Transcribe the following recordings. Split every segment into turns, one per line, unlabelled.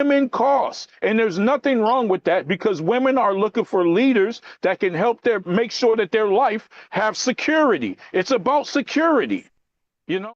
women cost. And there's nothing wrong with that, because women are looking for leaders that can help make sure that their life have security. It's about security, you know?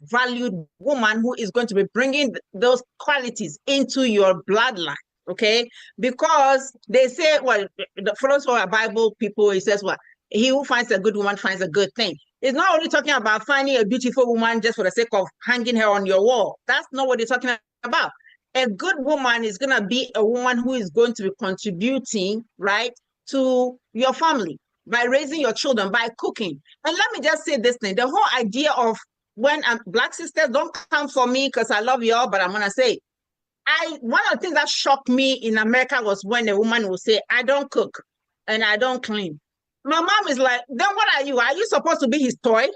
Valued woman who is going to be bringing those qualities into your bloodline. Okay, because they say, well, the philosopher of Bible people, he says, well, he who finds a good woman finds a good thing. It's not only talking about finding a beautiful woman just for the sake of hanging her on your wall. That's not what he's talking about. A good woman is going to be a woman who is going to be contributing, right, to your family by raising your children, by cooking. And let me just say this thing, the whole idea of when Black sisters, don't come for me because I love y'all, but I'm going to say, one of the things that shocked me in America was when a woman would say, I don't cook and I don't clean. My mom is like, then what are you? Are you supposed to be his toy?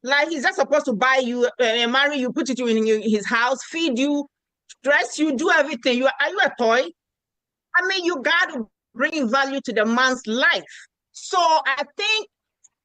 Like, he's just supposed to buy you, marry you, put you in his house, feed you, dress you, do everything. Are you a toy? I mean, you got to bring value to the man's life. So I think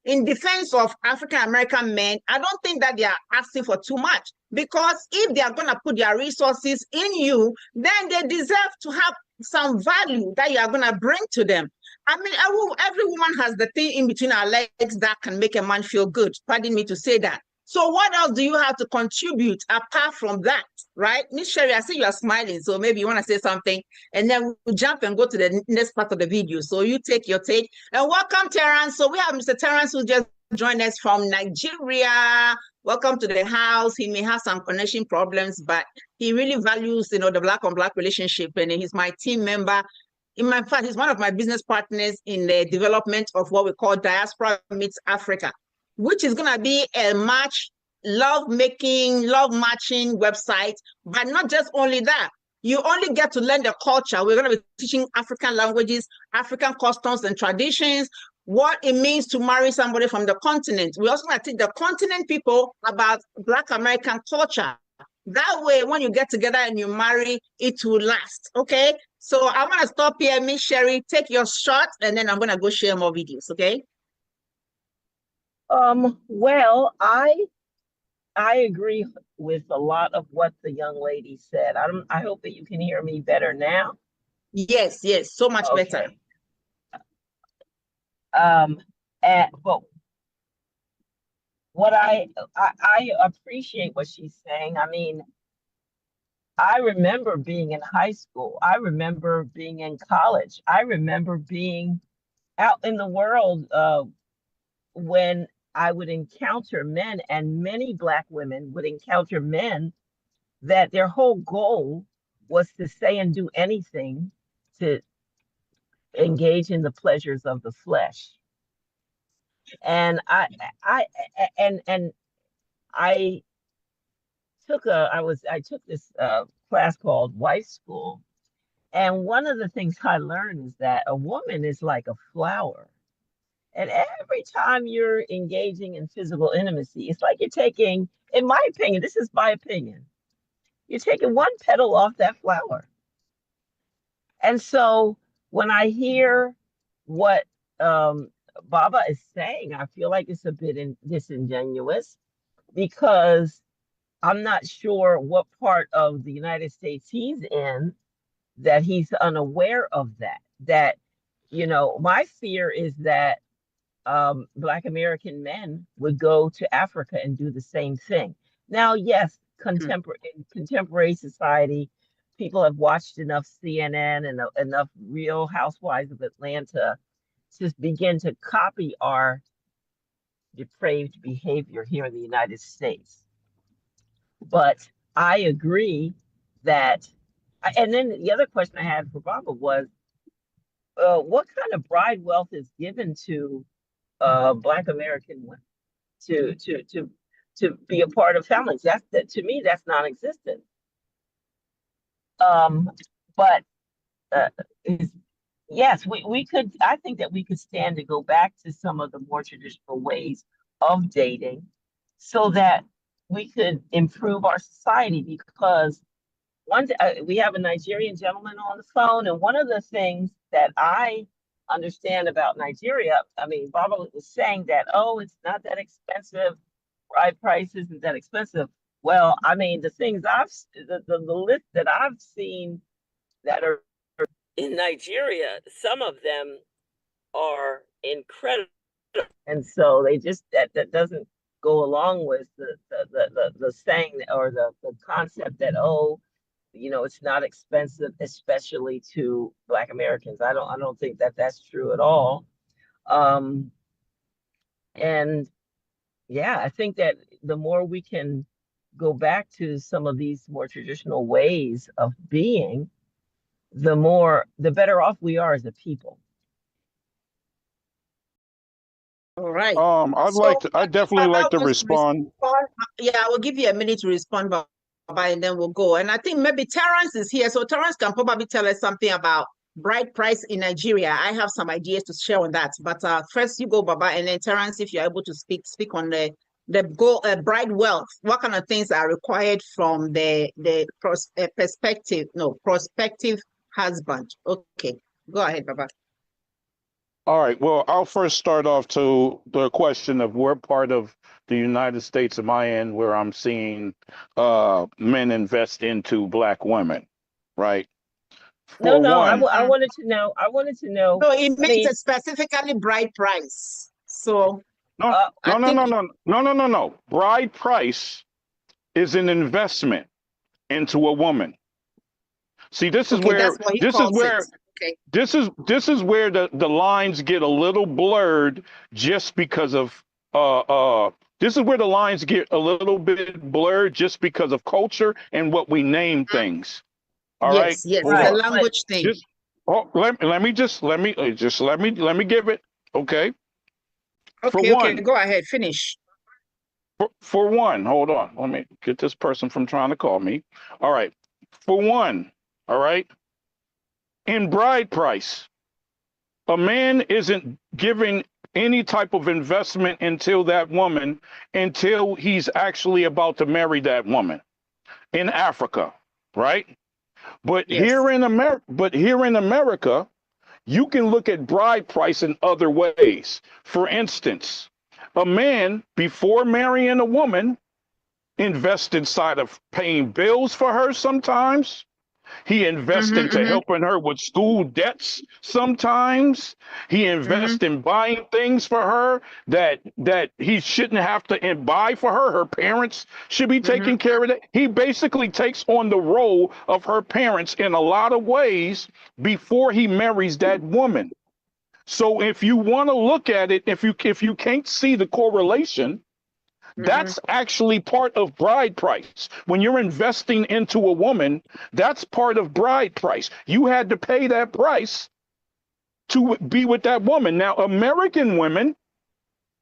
in defense of African American men, I don't think that they are asking for too much, because if they are going to put their resources in you, then they deserve to have some value that you are going to bring to them. I mean, every woman has the thing in between her legs that can make a man feel good. Pardon me to say that. So what else do you have to contribute apart from that, right? Miss Sherry, I see you are smiling, so maybe you want to say something, and then we'll jump and go to the next part of the video. So you take your take. And welcome, Terrence. So we have Mr. Terrence who just joined us from Nigeria. Welcome to the house. He may have some connection problems, but he really values, the Black-on-Black relationship, and he's my team member. In fact, he's one of my business partners in the development of what we call Diaspora Meets Africa, which is going to be a love matching website. But not just only that, you only get to learn the culture. We're going to be teaching African languages, African customs and traditions, what it means to marry somebody from the continent. We're also going to teach the continent people about Black American culture. That way, when you get together and you marry, it will last. Okay? So I'm going to stop here. Miss Sherry, take your shot, and then I'm going to go share more videos. Okay?
Well, I agree with a lot of what the young lady said. I hope that you can hear me better now.
Yes, so much better.
But what I appreciate what she's saying. I mean, I remember being in high school. I remember being in college. I remember being out in the world when I would encounter men, and many Black women would encounter men that their whole goal was to say and do anything to engage in the pleasures of the flesh. And I took this class called Wife School, and one of the things I learned is that a woman is like a flower. And every time you're engaging in physical intimacy, it's like you're taking, in my opinion, this is my opinion, you're taking one petal off that flower. And so when I hear what Baba is saying, I feel like it's a bit disingenuous, because I'm not sure what part of the United States he's in that he's unaware of that. That, my fear is that Black American men would go to Africa and do the same thing. Now, yes, in contemporary society, people have watched enough CNN and enough Real Housewives of Atlanta to begin to copy our depraved behavior here in the United States. But I agree that, and then the other question I had for Barbara was, what kind of bride wealth is given to Black American women to be a part of families? That to me, that's non-existent. But uh, yes, we could. I think that we could stand to go back to some of the more traditional ways of dating, so that we could improve our society. Because we have a Nigerian gentleman on the phone, and one of the things that I understand about Nigeria, I mean, Barbara was saying that, oh, it's not that expensive, bride price isn't that expensive. Well, I mean, the things the list that I've seen that are in Nigeria, some of them are incredible, and so they just that doesn't go along with the saying or the concept that, oh, it's not expensive, especially to Black Americans. I don't think that that's true at all. Um, and yeah, I think that the more we can go back to some of these more traditional ways of being, the better off we are as a people.
All right.
I'd
So
definitely
Baba
like to
wants to
respond.
respond. Yeah, I will give you a minute to respond, Baba, and then we'll go. And I think maybe Terrence is here, so Terrence can probably tell us something about bride price in Nigeria. I have some ideas to share on that, but first you go, Baba, and then Terrence, if you're able to speak on the goal bride wealth. What kind of things are required from the prospective husband? Okay, go ahead, Baba.
All right. Well, I'll first start off to the question of where part of the United States am I in where I'm seeing men invest into Black women, right?
No,
For
no,
one,
I wanted to know. I wanted to know.
No, it
I
makes
mean,
it specifically bride price. So
no,
I think
no. Bride price is an investment into a woman. See,
okay, that's what he calls it. Okay.
this is where the lines get a little blurred just because of this is where the lines get a little bit blurred just because of culture and what we name things. All right,
Yes, yes,
hold
it's a
right,
on.
but
language thing.
Just let me give it. Okay. For
Okay, okay,
one,
go ahead, finish.
for one, hold on. Let me get this person from trying to call me. All right. For one, all right. In bride price, a man isn't giving any type of investment until that woman until he's actually about to marry that woman in Africa, right?
Yes.
But here in America, you can look at bride price in other ways. For instance, a man before marrying a woman invests inside of paying bills for her sometimes. He invests
Mm-hmm,
into
mm-hmm,
helping her with school debts sometimes. He
mm-hmm,
invests in buying things for her that he shouldn't have to and buy for her. Her parents should be
mm-hmm,
taking care of it. He basically takes on the role of her parents in a lot of ways before he marries that woman. So if you want to look at it, if you can't see the correlation,
mm-hmm,
that's actually part of bride price. When you're investing into a woman, that's part of bride price. You had to pay that price to be with that woman. Now, American women,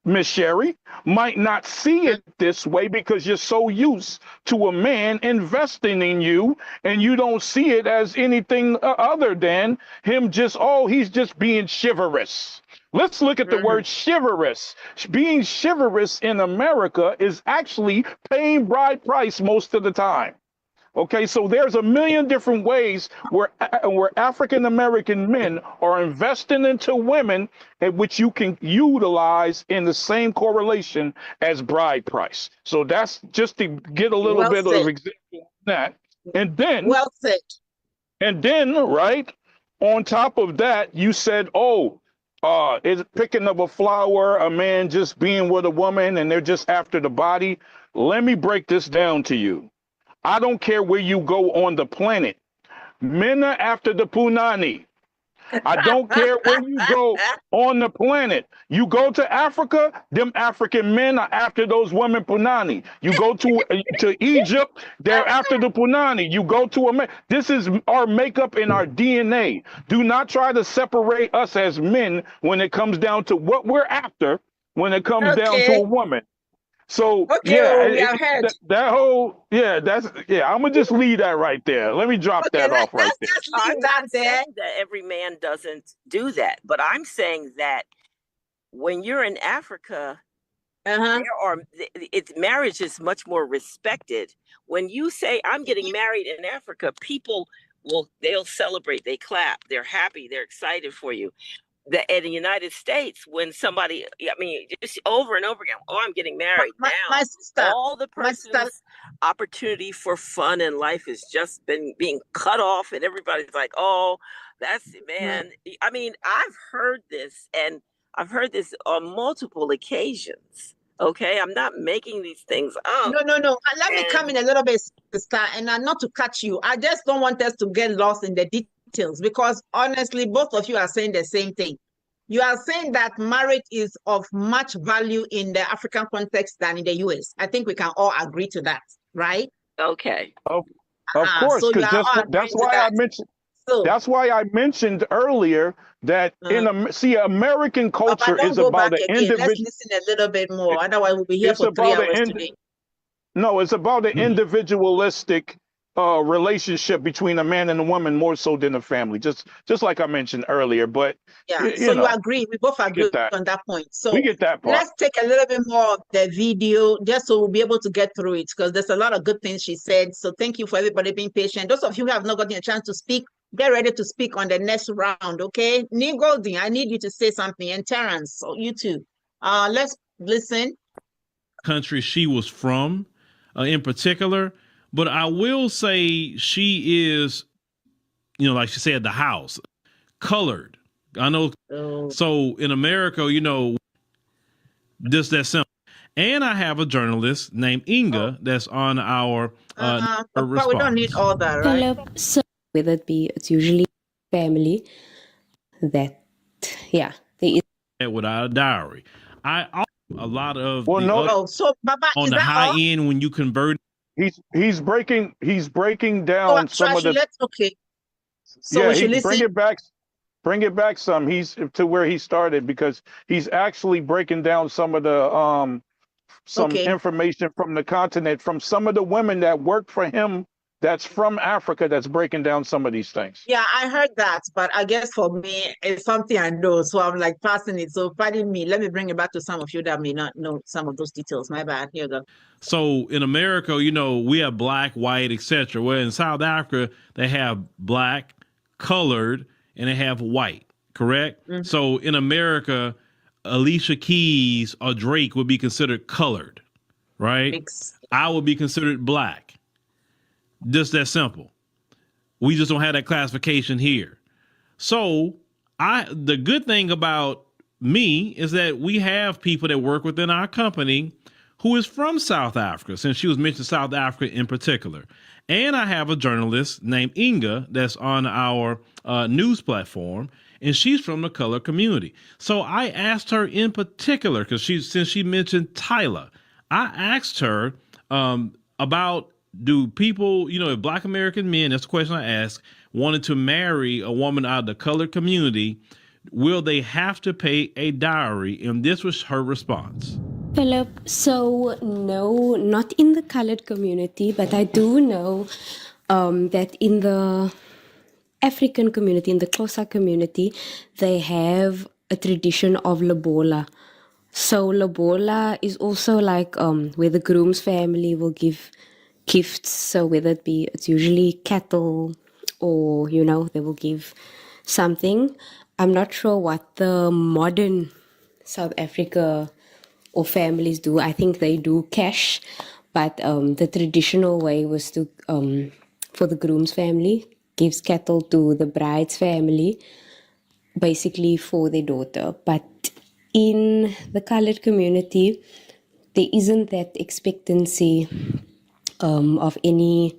Miss Sherry, might not see it this way because you're so used to a man investing in you and you don't see it as anything other than him just, oh, he's just being chivalrous. Let's look at the
mm-hmm.
word chivalrous. Being chivalrous in America is actually paying bride price most of the time. Okay, so there's a million different ways where African American men are investing into women, and which you can utilize in the same correlation as bride price. So that's just to get a little
Well
bit
said.
of example of that, and then
Well said.
right on top of that, you said, oh, is picking up a flower, a man just being with a woman, and they're just after the body. Let me break this down to you. I don't care where you go on the planet. Men are after the punani. I don't care where you go on the planet. You go to Africa, them African men are after those women punani. You go to Egypt, they're after the punani. You go to America. This is our makeup and our DNA. Do not try to separate us as men when it comes down to what we're after when it comes down to a
Okay.
woman. So
Okay,
yeah,
oh, we have heard.
that whole I'm gonna just leave that right there. Let me drop
Okay,
that off right
let's
there.
just leave
I'm
that
not
there.
saying that every man doesn't do that, but I'm saying that when you're in Africa,
Uh-huh.
marriage is much more respected. When you say I'm getting married in Africa, people they'll celebrate, they clap, they're happy, they're excited for you. In the United States, when somebody, I mean, just over and over again, oh, I'm getting married
My
now.
sister,
All the
my sister,
person's opportunity for fun in life has just been being cut off, and everybody's like, oh, that's man. I mean, I've heard this on multiple occasions. Okay, I'm not making these things up.
no. Let me come in a little bit, sister, and not to catch you. I just don't want us to get lost in the details because honestly, both of you are saying the same thing. You are saying that marriage is of much value in the African context than in the US. I think we can all agree to that, right?
Okay.
Of course,
So you
because
are all
that's
agreeing to
why I
that.
mentioned
So,
that's why I mentioned earlier that American
Papa,
culture
don't
is
go
about
back
an
again. Let's
individual.
listen a little bit more. Otherwise, we'll be here
It's
for 3
about
hours
an
today.
No, it's about an individualistic relationship between a man and a woman more so than a family. Just like I mentioned earlier. But
Yeah,
you
so you
know,
agree. We both
we
agree
get that.
on that point. So
We get that part.
let's take a little bit more of the video just so we'll be able to get through it because there's a lot of good things she said. So thank you for everybody being patient. Those of you who have not gotten a chance to speak, get ready to speak on the next round, okay? Neil Golding, I need you to say something. And Terrence, so you too. Let's listen.
Country she was from in particular, but I will say she is, like she said, the house colored. I know. So in America, just that simple. And I have a journalist named Inga that's on our
But we
response.
don't need all that, right?
Philip, so whether it's usually family that, yeah, there is.
Without a diary. I also a lot of
Well, no,
Oh, so Baba,
on
is
the
that
high
all?
end when you convert.
he's breaking
Oh,
down
so
some
I
of
should
the
okay. So
yeah.
we
He
should listen.
bring it back some. He's to where he started because he's actually breaking down some of the some
Okay.
information from the continent from some of the women that work for him that's from Africa that's breaking down some of these things.
Yeah, I heard that, but I guess for me, it's something I know, so I'm like passing it. So pardon me. Let me bring it back to some of you that may not know some of those details. My bad. Here you go.
So in America, we have black, white, etc. Where in South Africa, they have black, colored, and they have white. Correct.
Mm-hmm.
So in America, Alicia Keys or Drake would be considered colored, right? I would be considered black. Just that simple. We just don't have that classification here. So the good thing about me is that we have people that work within our company who is from South Africa, since she was mentioned South Africa in particular. And I have a journalist named Inga that's on our news platform, and she's from the color community. So I asked her in particular, because since she mentioned Tyler, I asked her about, do people, if Black American men, that's the question I asked, wanted to marry a woman out of the colored community, will they have to pay a dowry? And this was her response.
Philip, so no, not in the colored community, but I do know that in the African community, in the Xhosa community, they have a tradition of lobola. So lobola is also like where the groom's family will give gifts. So whether it's usually cattle or, they will give something. I'm not sure what the modern South Africa or families do. I think they do cash, but the traditional way was to, for the groom's family, gives cattle to the bride's family, basically for their daughter. But in the colored community, there isn't that expectancy of any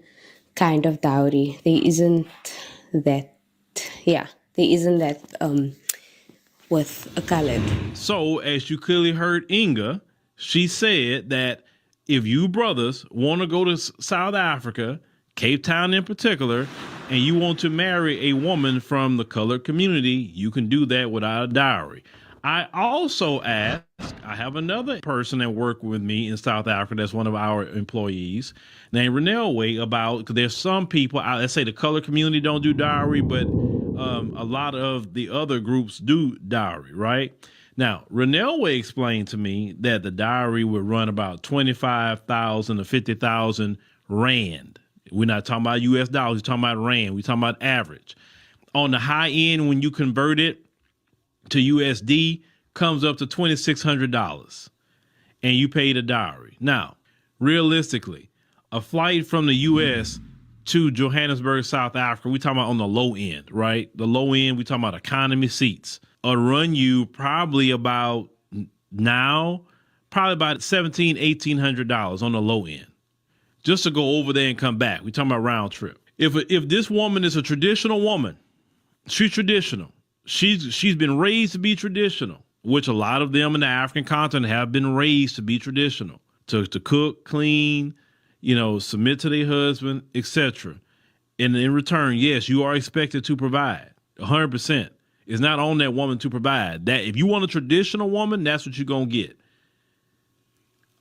kind of dowry. There isn't that, there There isn't that with a colored.
So, as you clearly heard Inga, she said that if you brothers want to go to South Africa, Cape Town in particular, and you want to marry a woman from the colored community, you can do that without a dowry. I also asked, I have another person that worked with me in South Africa that's one of our employees named Renelle Way about, because there's some people, let's say the colored community don't do dowry, but a lot of the other groups do dowry, right? Now, Renelle Way explained to me that the dowry would run about 25,000 to 50,000 Rand. We're not talking about US dollars, we're talking about Rand, we're talking about average. On the high end, when you convert it to USD, comes up to $2,600 and you pay the dowry. Now, realistically, a flight from the US to Johannesburg, South Africa, we talking about on the low end, right? The low end, we talking about economy seats. Run you probably about $1,700, $1,800 on the low end, just to go over there and come back. We talking about round trip. If this woman is a traditional woman, she's traditional. She's been raised to be traditional, which a lot of them in the African continent have been raised to be traditional, to cook, clean, submit to their husband, etc. And in return, yes, you are expected to provide 100%. It's not on that woman to provide that. If you want a traditional woman, that's what you're going to get.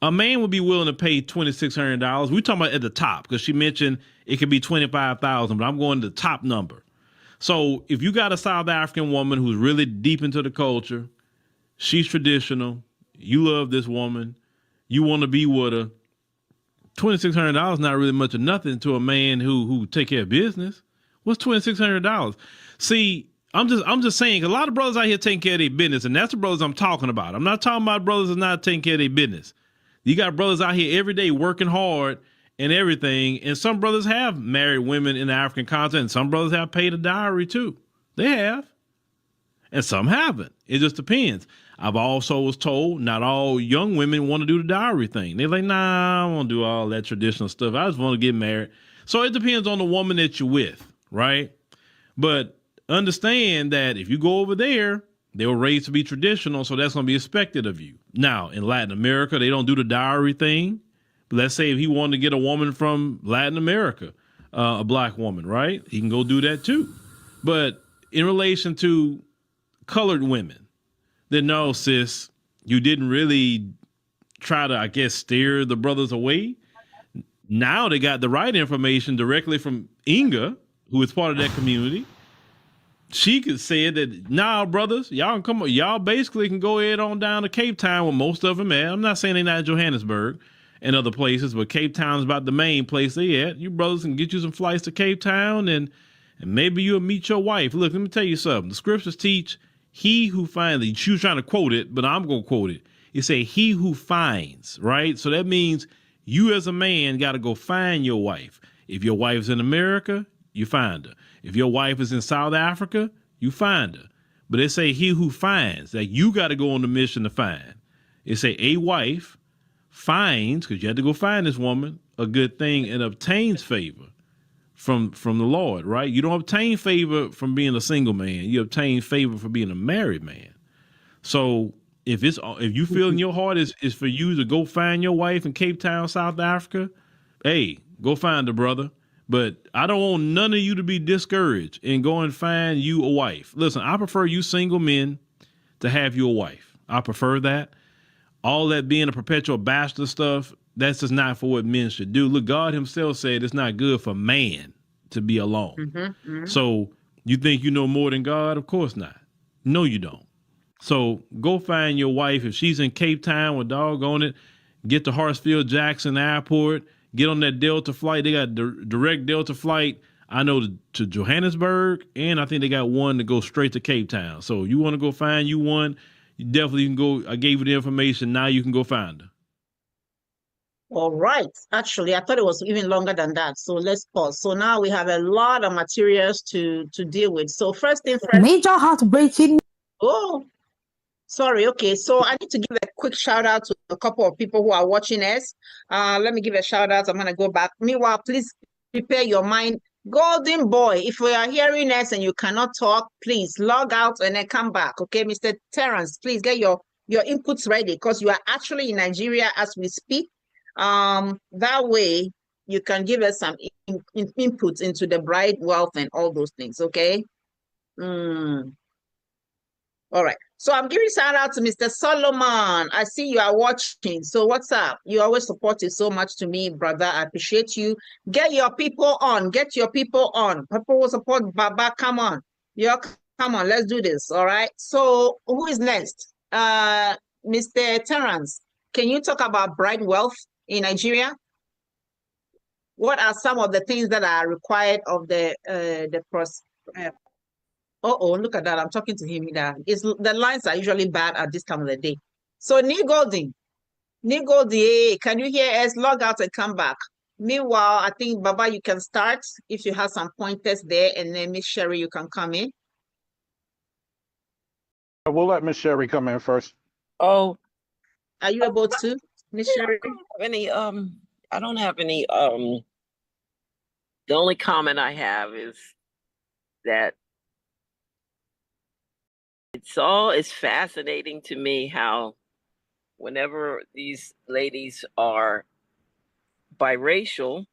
A man would be willing to pay $2,600. We're talking about at the top, because she mentioned it could be $25,000, but I'm going to the top number. So if you got a South African woman who's really deep into the culture, she's traditional, you love this woman, you want to be with her, $2,600 is not really much of nothing to a man who take care of business. What's $2,600? See, I'm just saying, a lot of brothers out here taking care of their business, and that's the brothers I'm talking about. I'm not talking about brothers that's not taking care of their business. You got brothers out here every day working hard and everything, and some brothers have married women in the African continent, and some brothers have paid a dowry too. They have. And some haven't. It just depends. I've also was told not all young women want to do the dowry thing. They're like, nah, I don't want to do all that traditional stuff. I just want to get married. So it depends on the woman that you're with, right? But understand that if you go over there, they were raised to be traditional, so that's going to be expected of you. Now, in Latin America, they don't do the dowry thing. But let's say if he wanted to get a woman from Latin America, a black woman, right? He can go do that too. But in relation to colored women, then no, sis, you didn't really try to, I guess, steer the brothers away. Now they got the right information directly from Inga, who is part of that community. She could say that, nah, brothers, y'all can come, y'all basically can go ahead on down to Cape Town where most of them at. I'm not saying they're not in Johannesburg and other places, but Cape Town is about the main place they at. You brothers can get you some flights to Cape Town and maybe you'll meet your wife. Look, let me tell you something. The scriptures teach he who finds, she was trying to quote it, but I'm going to quote it. It say he who finds, right? So that means you as a man got to go find your wife. If your wife's in America, you find her. If your wife is in South Africa, you find her. But they say he who finds, that you got to go on the mission to find. It say a wife finds, because you have to go find this woman, a good thing and obtains favor from the Lord, right? You don't obtain favor from being a single man. You obtain favor for being a married man. So if you feel in your heart is for you to go find your wife in Cape Town, South Africa, hey, go find her, brother. But I don't want none of you to be discouraged and go and find you a wife. Listen, I prefer you single men to have you a wife. I prefer that. All that being a perpetual bachelor stuff, that's just not for what men should do. Look, God himself said it's not good for man to be alone. So you think you know more than God? Of course not. No, you don't. So go find your wife. If she's in Cape Town with doggone it, get to Hartsfield Jackson Airport, get on that Delta flight. They got direct Delta flight, I know, to Johannesburg, and I think they got one to go straight to Cape Town. So you want to go find you one, you definitely can go. I gave you the information. Now you can go find her.
All right. Actually, I thought it was even longer than that. So let's pause. So now we have a lot of materials to deal with. So first thing first.
Major heartbreaking.
Oh, sorry. Okay. So I need to give a quick shout out to a couple of people who are watching us. Let me give a shout out. I'm going to go back. Meanwhile, please prepare your mind Golden boy, if we are hearing us and you cannot talk, please log out and then come back. Okay, Mr. Terrence, please get your inputs ready because you are actually in Nigeria as we speak. That way you can give us some inputs into the bride wealth and all those things. Okay. All right. So I'm giving shout out to Mr. Solomon. I see you are watching. So what's up? You always supported so much to me, brother. I appreciate you. Get your people on. Get your people on. People will support Baba. Come on. Come on. Let's do this. All right. So who is next? Mr. Terrence, can you talk about bride wealth in Nigeria? What are some of the things that are required of the look at that. I'm talking to him. The lines are usually bad at this time of the day. So Neil Golding, can you hear us? Log out and come back. Meanwhile, I think, Baba, you can start if you have some pointers there, and then Miss Sherry, you can come in.
We'll let Miss Sherry come in first.
Oh.
Are you able to, Miss Sherry?
I don't have any, the only comment I have is that it's fascinating to me how whenever these ladies are biracial,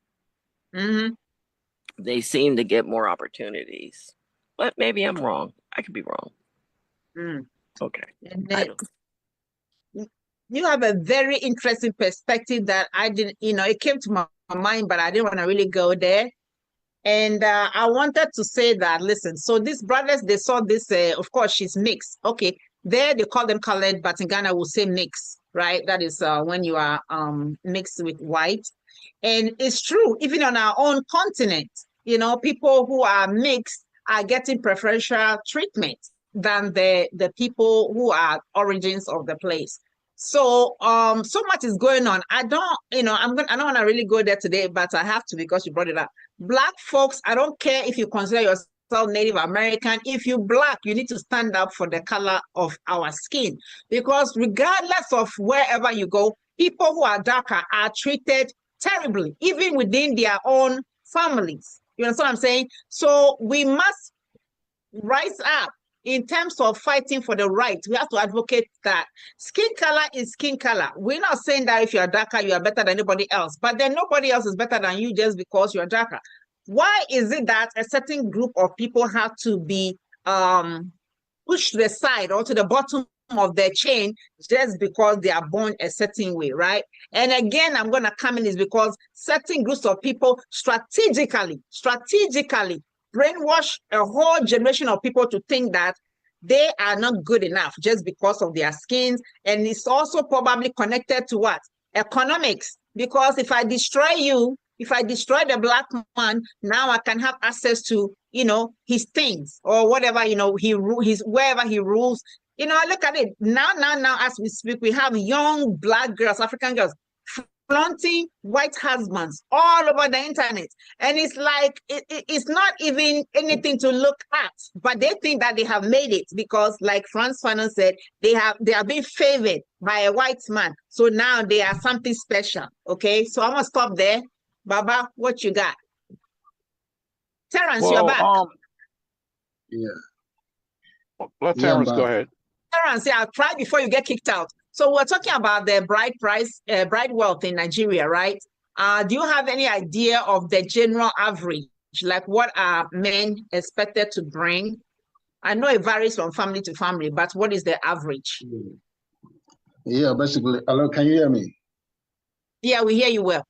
they seem to get more opportunities. But maybe I'm wrong. I could be wrong. Okay.
You have a very interesting perspective that I didn't, it came to my mind, but I didn't want to really go there. And I wanted to say that, listen, so these brothers, they saw this, of course, she's mixed. Okay, there they call them colored, but in Ghana we'll say mixed, right? That is when you are mixed with white. And it's true, even on our own continent, people who are mixed are getting preferential treatment than the people who are origins of the place. So so much is going on. I don't want to really go there today, but I have to because you brought it up. Black folks, I don't care if you consider yourself Native American. If you're Black, you need to stand up for the color of our skin, because regardless of wherever you go, people who are darker are treated terribly, even within their own families. You understand what I'm saying? So we must rise up. In terms of fighting for the right, we have to advocate that skin color is skin color. We're not saying that if you're darker, you are better than anybody else, but then nobody else is better than you just because you're darker. Why is it that a certain group of people have to be pushed to the side or to the bottom of their chain just because they are born a certain way, right? And again, I'm going to come in is because certain groups of people strategically brainwash a whole generation of people to think that they are not good enough just because of their skins. And it's also probably connected to what? Economics. Because if I destroy you, if I destroy the Black man, now I can have access to, his things or whatever, he's wherever he rules. Look at it. Now, as we speak, we have young Black girls, African girls, flaunting white husbands all over the internet. And it's like, it's not even anything to look at, but they think that they have made it because, like Franz Fanon said, they are being favored by a white man. So now they are something special. Okay, so I'm gonna stop there. Baba, what you got? Terrence, you're back.
Let Terrence go ahead.
Terrence, try before you get kicked out. So we're talking about the bride wealth in Nigeria, right? Do you have any idea of the general average? Like what are men expected to bring? I know it varies from family to family, but what is the average?
Yeah, basically, hello, can you hear me?
Yeah, we hear you well.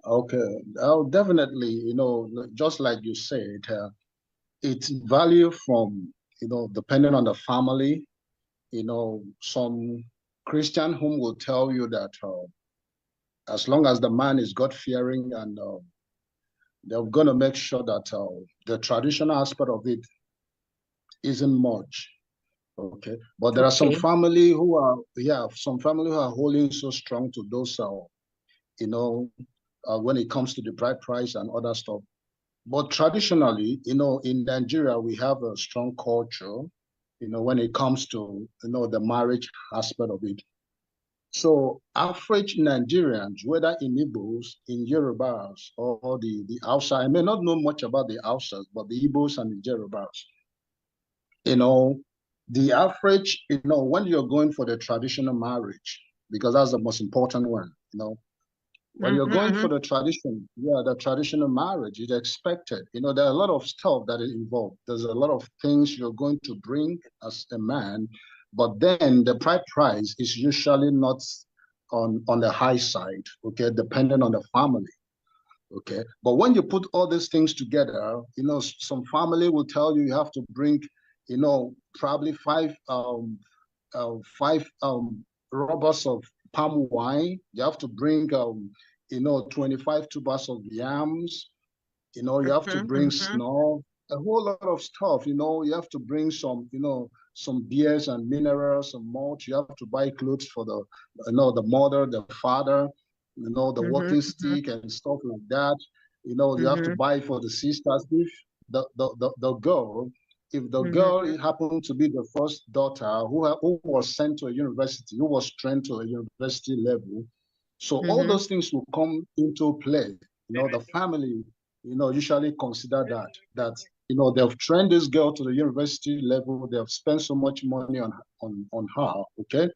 Okay, definitely, just like you said, it's value from, depending on the family. Some Christian whom will tell you that as long as the man is God-fearing and they're going to make sure that the traditional aspect of it isn't much. Okay, but there are some family who are, holding so strong to those, when it comes to the bride price and other stuff. But traditionally, in Nigeria, we have a strong culture, when it comes to, the marriage aspect of it. So average Nigerians, whether in Igbos, in Yorubas, or the Hausa, I may not know much about the Hausas, but the Igbos and the Yorubas, you know, the average, when you're going for the traditional marriage, because that's the most important one, when you're going for the traditional marriage, it's expected. There are a lot of stuff that is involved. There's a lot of things you're going to bring as a man, but then the bride price is usually not on the high side, okay, depending on the family, okay. But when you put all these things together, some family will tell you have to bring, probably five rubbers of palm wine. You have to bring 25 tubers of yams. You have to bring snow, a whole lot of stuff. You have to bring some beers and minerals and malt. You have to buy clothes for the mother, the father, the walking stick and stuff like that. You have to buy for the sisters. If the girl, if the girl happened to be the first daughter who was sent to a university, who was trained to a university level, so all those things will come into play. The family, usually consider that they've trained this girl to the university level. They have spent so much money on her, okay?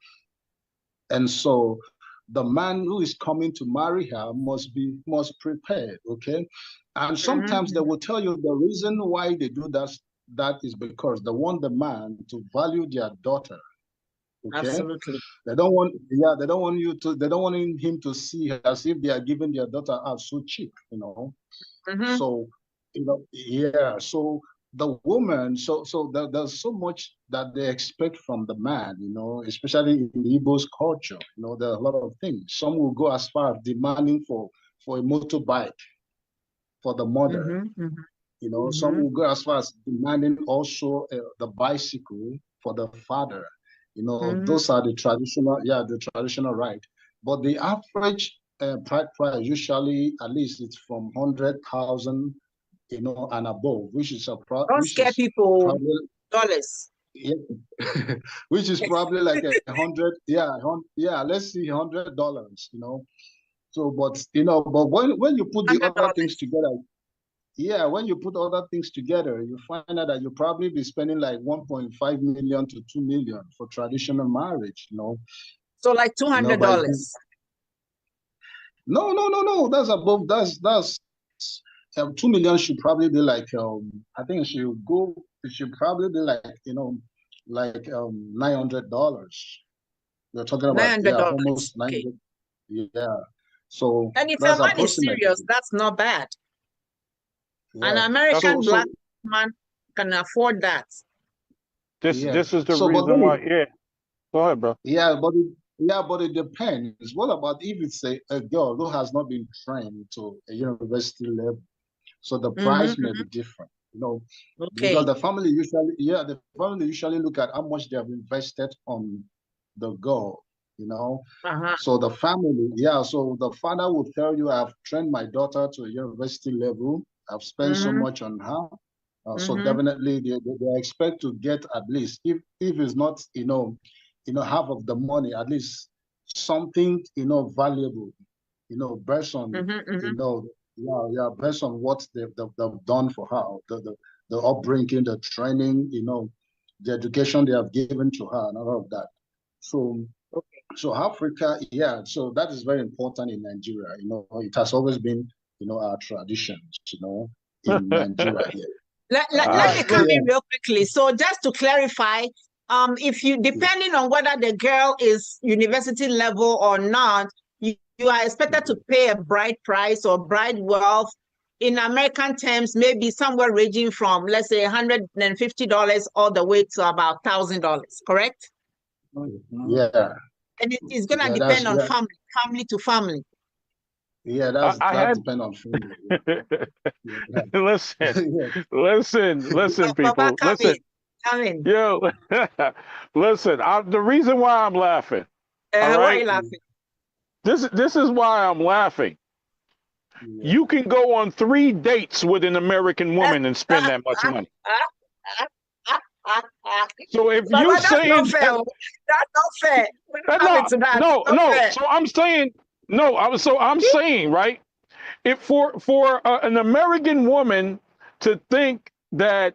And so the man who is coming to marry her must prepare, okay? And sometimes they will tell you the reason why they do that is because they want the man to value their daughter. Okay?
Absolutely.
They don't want him to see as if they are giving their daughter out so cheap, So, so the woman, so there's so much that they expect from the man, especially in the Igbo's culture. There are a lot of things. Some will go as far as demanding for a motorbike for the mother. Some will go as far as demanding also the bicycle for the father. Those are the traditional right. But the average price usually, at least it's from 100,000, and above, which is
don't scare people.
Probably,
dollars.
Yeah, which is probably like 100. Let's see, $100. So, but when you put the other things together. Yeah, when you put other things together, you find out that you probably be spending like 1.5 million to 2 million for traditional marriage,
So like $200.
No. That's above. That's 2 million should probably be like I think it should probably be like like $900. We're talking about
$900.
almost 900. Okay. Yeah. So
and if a man is serious, that's not bad. Yeah. An American black man can afford that.
This is the reason why. Yeah. Go ahead, bro.
Yeah, but it depends. What about if it's a girl who has not been trained to a university level? So the price may be different,
Okay.
Because the family usually look at how much they have invested on the girl, So the family, so the father will tell you, I've trained my daughter to a university level. I've spent so much on her. So definitely they expect to get at least, if it's not, half of the money, at least something, valuable, based on, based on what they've done for her, the upbringing, the training, the education they have given to her and all of that. So Africa, so that is very important in Nigeria. It has always been, our traditions, in Nigeria here.
Let me come in real quickly. So just to clarify, if you, depending on whether the girl is university level or not, you are expected to pay a bride price or bride wealth. In American terms, maybe somewhere ranging from, let's say, $150 all the way to about $1,000, correct?
Yeah.
And it is going to depend on family to family.
Yeah, that depends on family.
Listen, people. Listen. Yo, listen. The reason why I'm laughing. All right?
Why are you laughing?
This is why I'm laughing. Yeah. You can go on 3 dates with an American woman and spend that much money. So if
But
you
that's not
saying
fair. That's not fair. We don't have it to that.
no,
Not
no.
fair.
So I'm saying no. I'm saying right. If for an American woman to think that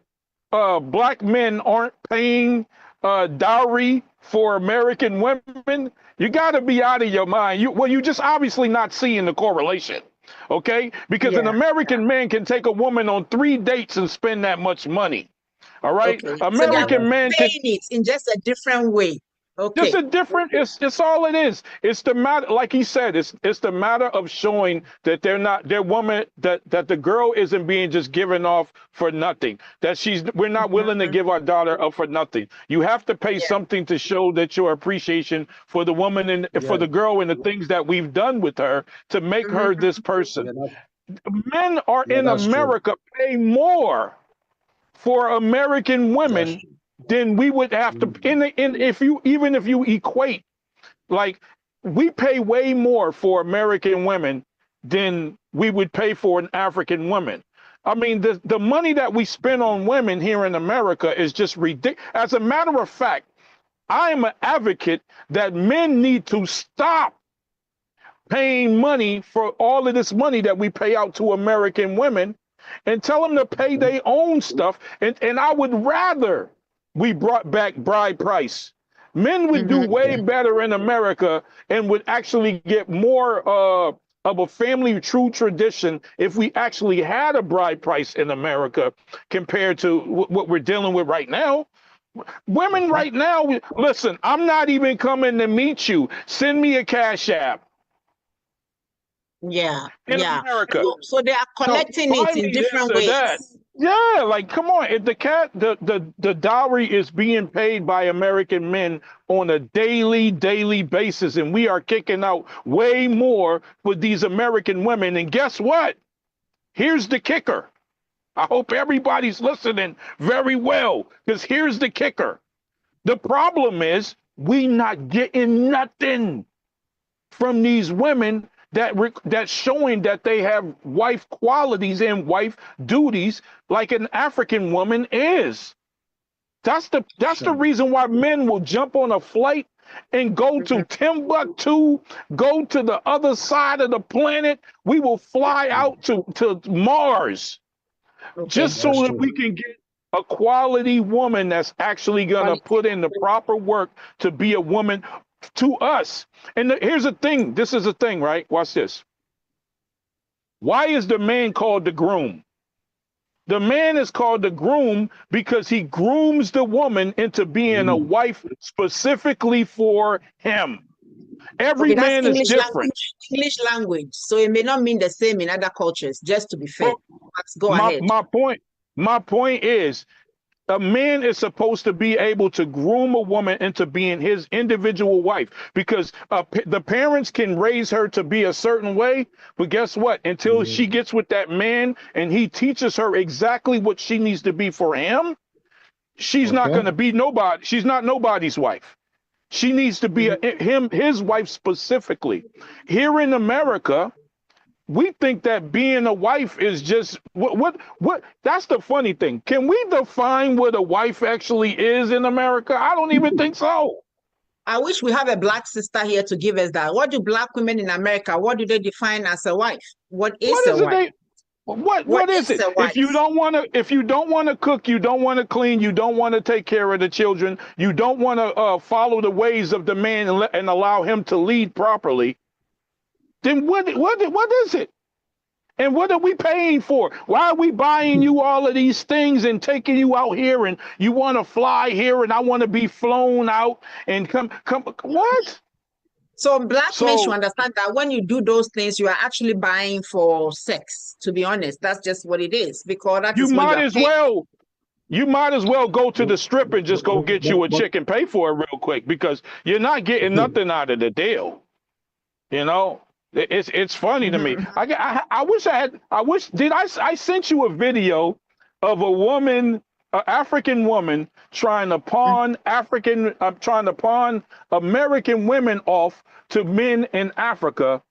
black men aren't paying dowry for American women, you got to be out of your mind. You just obviously not seeing the correlation, okay? Because an American man can take a woman on 3 dates and spend that much money. All right,
Okay. So they are
American men can.
paying it in just a different way.
Just
Okay.
a different. It's all it is. It's the matter, like he said. It's the matter of showing that their woman, that the girl isn't being just given off for nothing. That we're not willing to give our daughter up for nothing. You have to pay something to show that your appreciation for the woman and for the girl and the things that we've done with her to make her this person. Men are in America pay more for American women then we would have to if you equate, like, we pay way more for American women than we would pay for an African woman. I mean, the money that we spend on women here in America is just ridiculous. As a matter of fact, I am an advocate that men need to stop paying money for all of this money that we pay out to American women and tell them to pay their own stuff. And I would rather we brought back bride price. Men would do way better in America and would actually get more of a family true tradition if we actually had a bride price in America compared to what we're dealing with right now. Women right now, listen, I'm not even coming to meet you. Send me a Cash App.
Yeah,
in America.
So they are collecting it in different ways.
Yeah, like come on. If the dowry is being paid by American men on a daily basis, and we are kicking out way more for these American women. And guess what? Here's the kicker. I hope everybody's listening very well, because here's the kicker. The problem is we not getting nothing from these women that's showing that they have wife qualities and wife duties like an African woman is. That's the reason why men will jump on a flight and go to Timbuktu, go to the other side of the planet. We will fly out to Mars just so that we can get a quality woman that's actually gonna put in the proper work to be a woman to us. And here's the thing. This is the thing, right? Watch this. Why is the man called the groom? The man is called the groom because he grooms the woman into being a wife specifically for him. Every man is different.
English language. So it may not mean the same in other cultures, just to be fair. Let's go ahead.
My point is, a man is supposed to be able to groom a woman into being his individual wife, because the parents can raise her to be a certain way, but guess what? Until she gets with that man and he teaches her exactly what she needs to be for him, she's not going to be nobody. She's not nobody's wife. She needs to be his wife specifically. Here in America, we think that being a wife is just what that's the funny thing. Can we define what a wife actually is in America? I don't even think so.
I wish we have a black sister here to give us that. What do black women in America, what do they define as a wife? What is a wife?
What is it? If you don't want to cook, you don't want to clean, you don't want to take care of the children, you don't want to follow the ways of the man and allow him to lead properly, then what is it? And what are we paying for? Why are we buying you all of these things and taking you out here, and you want to fly here and I want to be flown out and come what?
So black men should understand that when you do those things, you are actually buying for sex. To be honest, that's just what it is, because that
you might as well go to the strip and just go get you a chick and pay for it real quick, because you're not getting nothing out of the deal. You know, it's funny to me. I sent you a video of a woman, an African woman trying to pawn American women off to men in Africa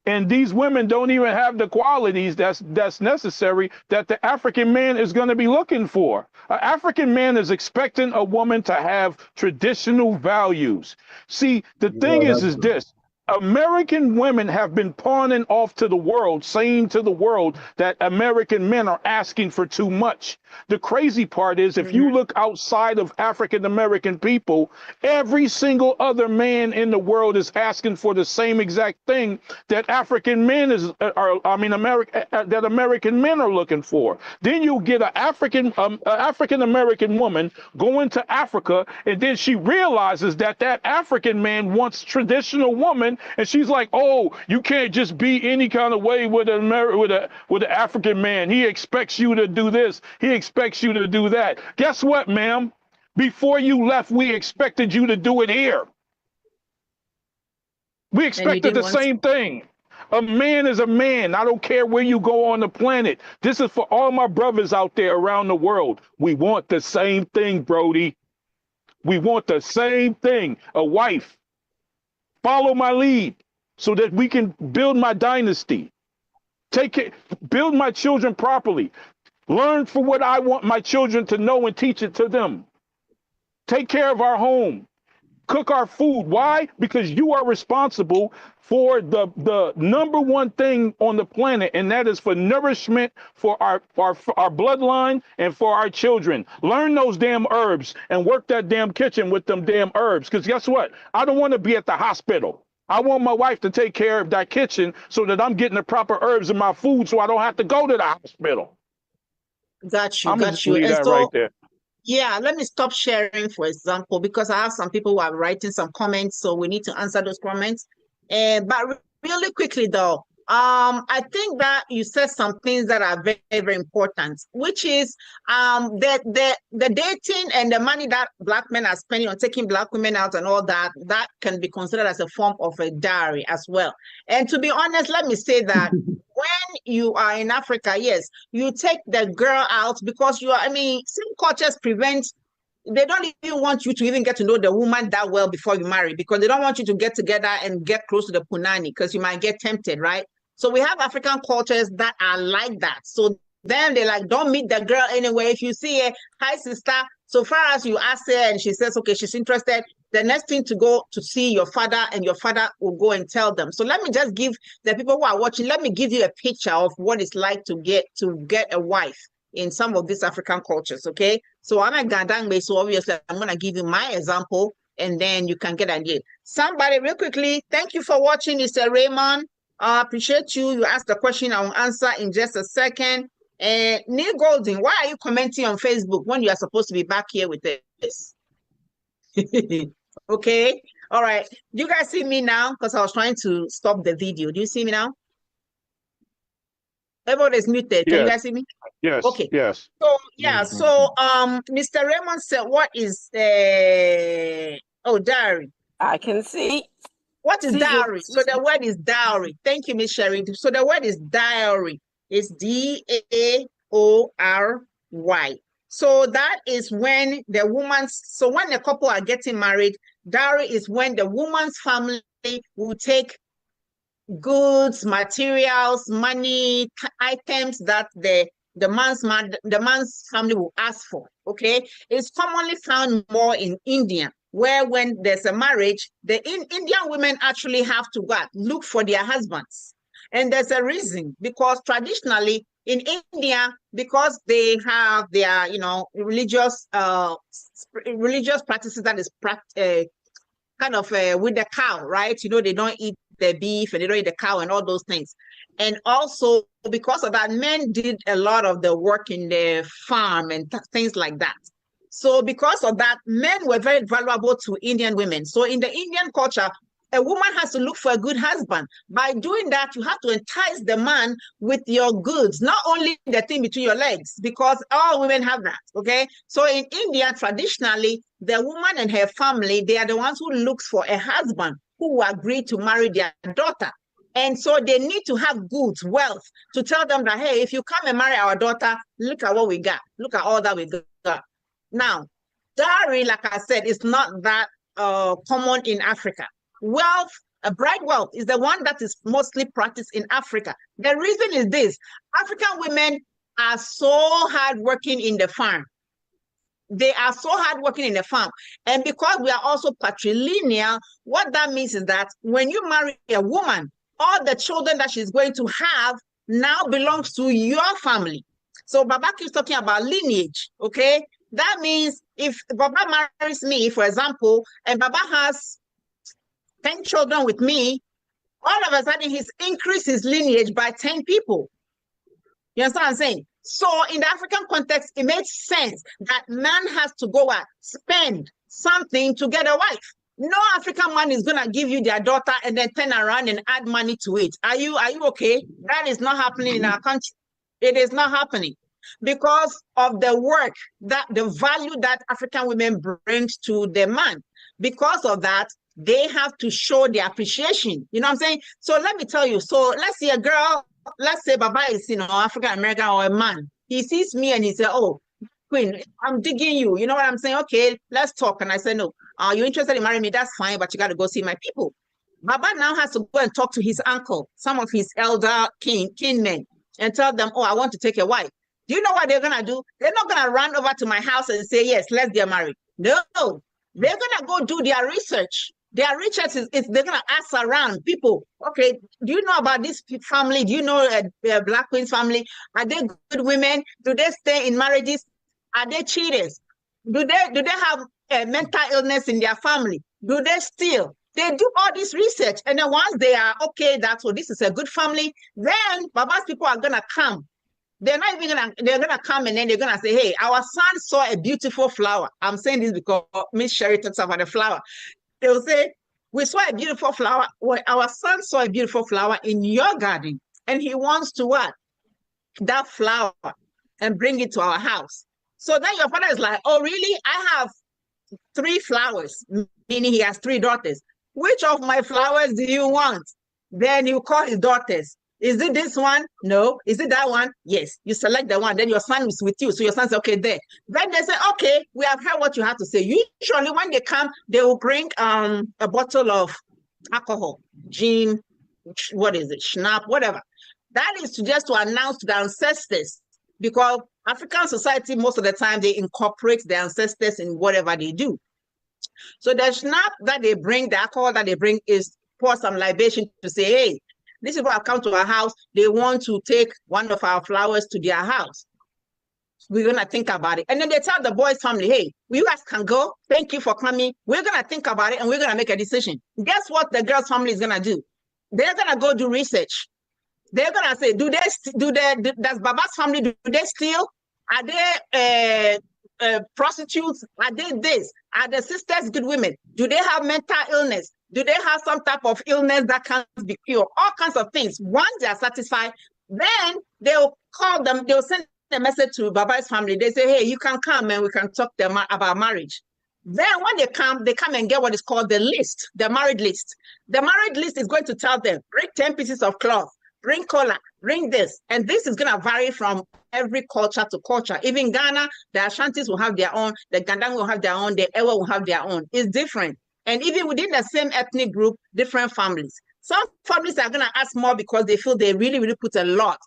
And these women don't even have the qualities that's necessary that the African man is going to be looking for. An African man is expecting a woman to have traditional values. See, the thing is this. American women have been pawning off to the world, saying to the world that American men are asking for too much. The crazy part is, if you look outside of African American people, every single other man in the world is asking for the same exact thing that African men that American men are looking for. Then you get an African American woman going to Africa, and then she realizes that that African man wants traditional woman, and she's like, "Oh, you can't just be any kind of way with an African man. He expects you to do this. He expects you to do that." Guess what, ma'am? Before you left, we expected you to do it here. We expected the same thing. A man is a man. I don't care where you go on the planet. This is for all my brothers out there around the world. We want the same thing, Brody. We want the same thing. A wife. Follow my lead so that we can build my dynasty. Take it, build my children properly. Learn for what I want my children to know and teach it to them. Take care of our home. Cook our food. Why? Because you are responsible for the number one thing on the planet, and that is for nourishment for our bloodline and for our children. Learn those damn herbs and work that damn kitchen with them damn herbs. Because guess what? I don't want to be at the hospital. I want my wife to take care of that kitchen so that I'm getting the proper herbs in my food so I don't have to go to the hospital.
Got you.
I'm
got you.
Leave that
so,
right there.
Yeah, let me stop sharing, for example, because I have some people who are writing some comments, so we need to answer those comments. But really quickly, though, I think that you said some things that are very, very important, which is that the dating and the money that Black men are spending on taking Black women out and all that, that can be considered as a form of a dowry as well. And to be honest, let me say that when you are in Africa, yes, you take the girl out because some cultures they don't even want you to even get to know the woman that well before you marry, because they don't want you to get together and get close to the punani because you might get tempted, right? So we have African cultures that are like that. So then they're like, don't meet the girl anyway. If you see her, hi sister, so far as you ask her and she says, okay, she's interested, the next thing to go to see your father, and your father will go and tell them. So let me just give the people who are watching, let me give you a picture of what it's like to get a wife in some of these African cultures, okay? So I'm a Gandangbe, so obviously I'm going to give you my example, and then you can get an idea. Somebody, real quickly, thank you for watching, Mr. Raymond. I appreciate you. You asked the question, I will answer in just a second. Neil Golden, why are you commenting on Facebook when you are supposed to be back here with this? Okay, all right. Do you guys see me now? Because I was trying to stop the video. Do you see me now? Everyone is muted. Can you guys see me?
Yes.
Okay.
Yes.
So yeah. So Mr. Raymond said, "What is dowry?"
I can see.
What is dowry? So the word is dowry. Thank you, Miss Sherry. So the word is dowry. It's DAORY. So that is when when the couple are getting married, dowry is when the woman's family will take goods, materials, money, items that the man's family will ask for. Okay, it's commonly found more in India, where when there's a marriage, the Indian women actually have to go look for their husbands, and there's a reason, because traditionally in India, because they have their religious practices that is kind of with the cow, right? They don't eat the beef and they don't eat the cow and all those things. And also because of that, men did a lot of the work in the farm and things like that. So because of that, men were very valuable to Indian women. So in the Indian culture, a woman has to look for a good husband. By doing that, you have to entice the man with your goods, not only the thing between your legs, because all women have that, okay? So in India, traditionally, the woman and her family, they are the ones who look for a husband who will agree to marry their daughter. And so they need to have goods, wealth, to tell them that, hey, if you come and marry our daughter, look at what we got. Look at all that we got. Now, dowry, like I said, is not that common in Africa. Wealth A bride wealth is the one that is mostly practiced in Africa. The reason is this: African women are so hardworking in the farm. They are so hardworking in the farm. And because we are also patrilineal, what that means is that when you marry a woman, all the children that she's going to have now belongs to your family. So Baba keeps talking about lineage, okay? That means if Baba marries me, for example, and Baba has 10 children with me, all of a sudden he's increased his lineage by 10 people. You understand what I'm saying? So in the African context, it makes sense that man has to go and spend something to get a wife. No African man is gonna give you their daughter and then turn around and add money to it. Are you okay? That is not happening in our country. It is not happening because of the work, that the value that African women bring to the man. Because of that, they have to show their appreciation. You know what I'm saying? So let me tell you. So let's see a girl. Let's say Baba is, African American or a man. He sees me and he said, "Oh, Queen, I'm digging you." You know what I'm saying? Okay, let's talk. And I said, "No, are you interested in marrying me? That's fine, but you got to go see my people." Baba now has to go and talk to his uncle, some of his elder kinmen, and tell them, "Oh, I want to take a wife." Do you know what they're gonna do? They're not gonna run over to my house and say, "Yes, let's get married." No, they're gonna go do their research. Their research is they're gonna ask around people. Okay, do you know about this family? Do you know Black Queen's family? Are they good women? Do they stay in marriages? Are they cheaters? Do they have mental illness in their family? Do they steal? They do all this research, and then once they are okay, this is a good family, then Baba's people are gonna come. They're not even gonna come, and then they're gonna say, "Hey, our son saw a beautiful flower." I'm saying this because Miss Sherry talks about the flower. They'll say, "We saw a beautiful flower. Well, our son saw a beautiful flower in your garden, and he wants to what? That flower and bring it to our house." So then your father is like, "Oh, really? I have 3 flowers," meaning he has 3 daughters. "Which of my flowers do you want?" Then you call his daughters. "Is it this one? No. Is it that one? Yes." You select the one. Then your son is with you. So your son says, "Okay, there." Then they say, "Okay, we have heard what you have to say." Usually when they come, they will bring a bottle of alcohol, gin, what is it, schnapp, whatever. That is just to announce to the ancestors, because African society, most of the time, they incorporate the ancestors in whatever they do. So the schnapp that they bring, the alcohol that they bring, is pour some libation to say, "Hey, these people have come to our house. They want to take one of our flowers to their house. We're going to think about it." And then they tell the boy's family, "Hey, you guys can go. Thank you for coming. We're going to think about it, and we're going to make a decision." Guess what the girl's family is going to do? They're going to go do research. They're going to say, does Baba's family, do they steal? Are they prostitutes? Are they this? Are the sisters good women? Do they have mental illness? Do they have some type of illness that can't be cured? All kinds of things. Once they are satisfied, then they'll call them, they'll send a message to Baba's family. They say, "Hey, you can come and we can talk about marriage." Then when they come and get what is called the list, the marriage list. The marriage list is going to tell them, "Bring 10 pieces of cloth, bring collar, bring this." And this is going to vary from every culture to culture. Even Ghana, the Ashantis will have their own, the Gandang will have their own, the Ewa will have their own. It's different. And even within the same ethnic group, different families. Some families are going to ask more because they feel they really, really put a lot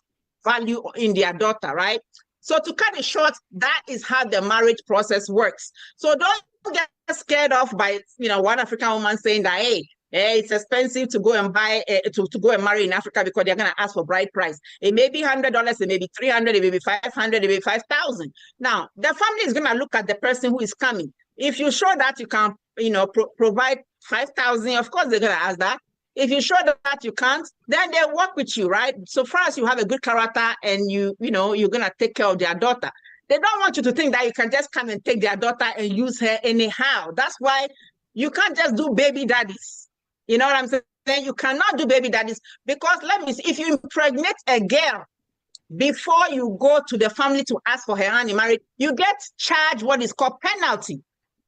value in their daughter, right? So to cut it short, that is how the marriage process works. So don't get scared off by one African woman saying that, hey, it's expensive to go and buy to go and marry in Africa because they're going to ask for bride price. It may be $100, it may be $300, it may be $500, it may be $5,000. Now the family is going to look at the person who is coming. If you show that you can, provide 5,000, of course they're going to ask that. If you show that you can't, then they'll work with you, right? So far as you have a good character and you're going to take care of their daughter. They don't want you to think that you can just come and take their daughter and use her anyhow. That's why you can't just do baby daddies. You know what I'm saying? You cannot do baby daddies because let me see, if you impregnate a girl before you go to the family to ask for her hand in marriage, you get charged what is called penalty.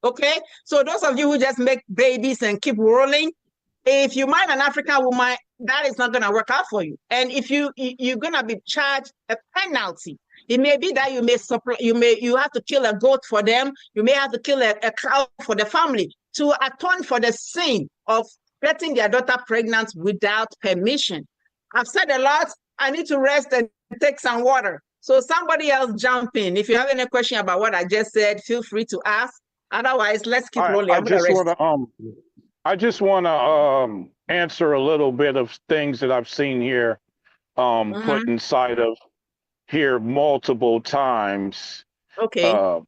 Okay? So those of you who just make babies and keep rolling, if you marry an African woman, that is not going to work out for you. And if you're going to be charged a penalty. It may be that you have to kill a goat for them. You may have to kill a cow for the family to atone for the sin of getting their daughter pregnant without permission. I've said a lot. I need to rest and take some water. So somebody else jump in. If you have any question about what I just said, feel free to ask. Otherwise, let's keep rolling.
I just want to answer a little bit of things that I've seen here put inside of here multiple times.
Okay.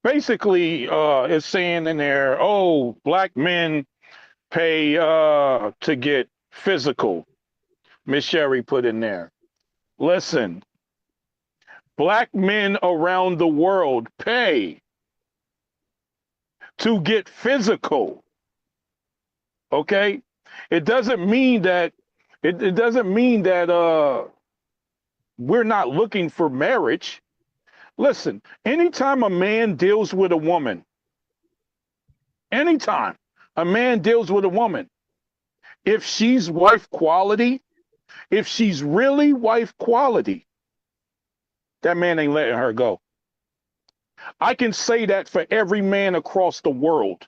Basically, it's saying in there, oh, black men pay to get physical. Miss Sherry put in there. Listen, black men around the world pay to get physical. Okay? It doesn't mean that we're not looking for marriage. Listen, anytime a man deals with a woman, if she's wife quality, if she's really wife quality, that man ain't letting her go. I can say that for every man across the world.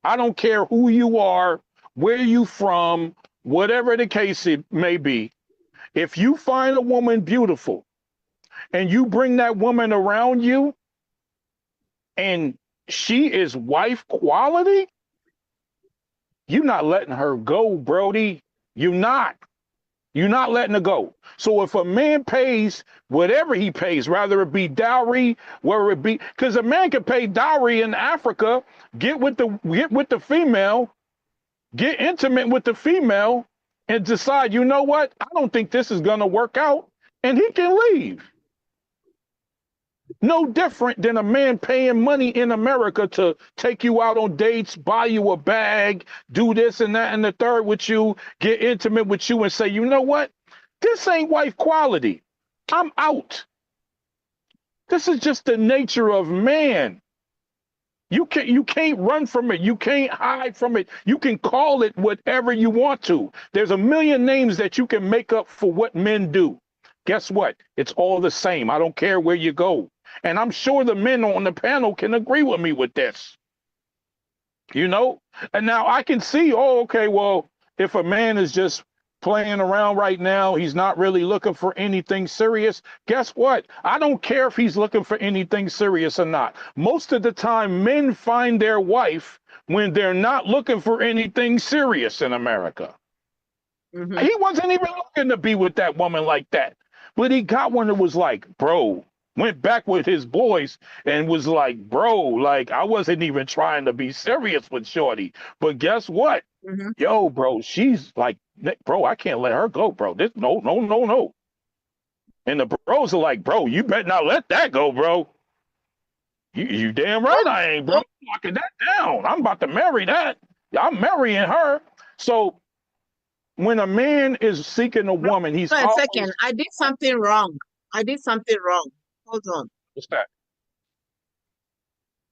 I don't care who you are, where you from, whatever the case it may be. If you find a woman beautiful and you bring that woman around you and she is wife quality, you're not letting her go, Brody. You're not letting her go. So if a man pays whatever he pays, whether it be dowry, whether it be, because a man can pay dowry in Africa, get with the female, get intimate with the female, and decide, you know what, I don't think this is gonna work out, and he can leave. No different than a man paying money in America to take you out on dates, buy you a bag, do this and that and the third with you, get intimate with you and say, you know what? This ain't wife quality. I'm out. This is just the nature of man. You can't run from it. You can't hide from it. You can call it whatever you want to. There's a million names that you can make up for what men do. Guess what? It's all the same. I don't care where you go. And I'm sure the men on the panel can agree with me with this. You know? And now I can see, oh, okay, well, if a man is just playing around right now, he's not really looking for anything serious. Guess what? I don't care if he's looking for anything serious or not. Most of the time, men find their wife when they're not looking for anything serious in America. He wasn't even looking to be with that woman like that. But he got one that was like, bro, went back with his boys and was like, bro, like, I wasn't even trying to be serious with Shorty. But guess what? Yo, bro, she's like, bro, I can't let her go, bro. This, no. And the bros are like, bro, you better not let that go, bro. You damn right I ain't, bro. I'm locking that down. I'm about to marry that. I'm marrying her. So when a man is seeking a woman, he's
always... a second. I did something wrong. Hold on.
What's that?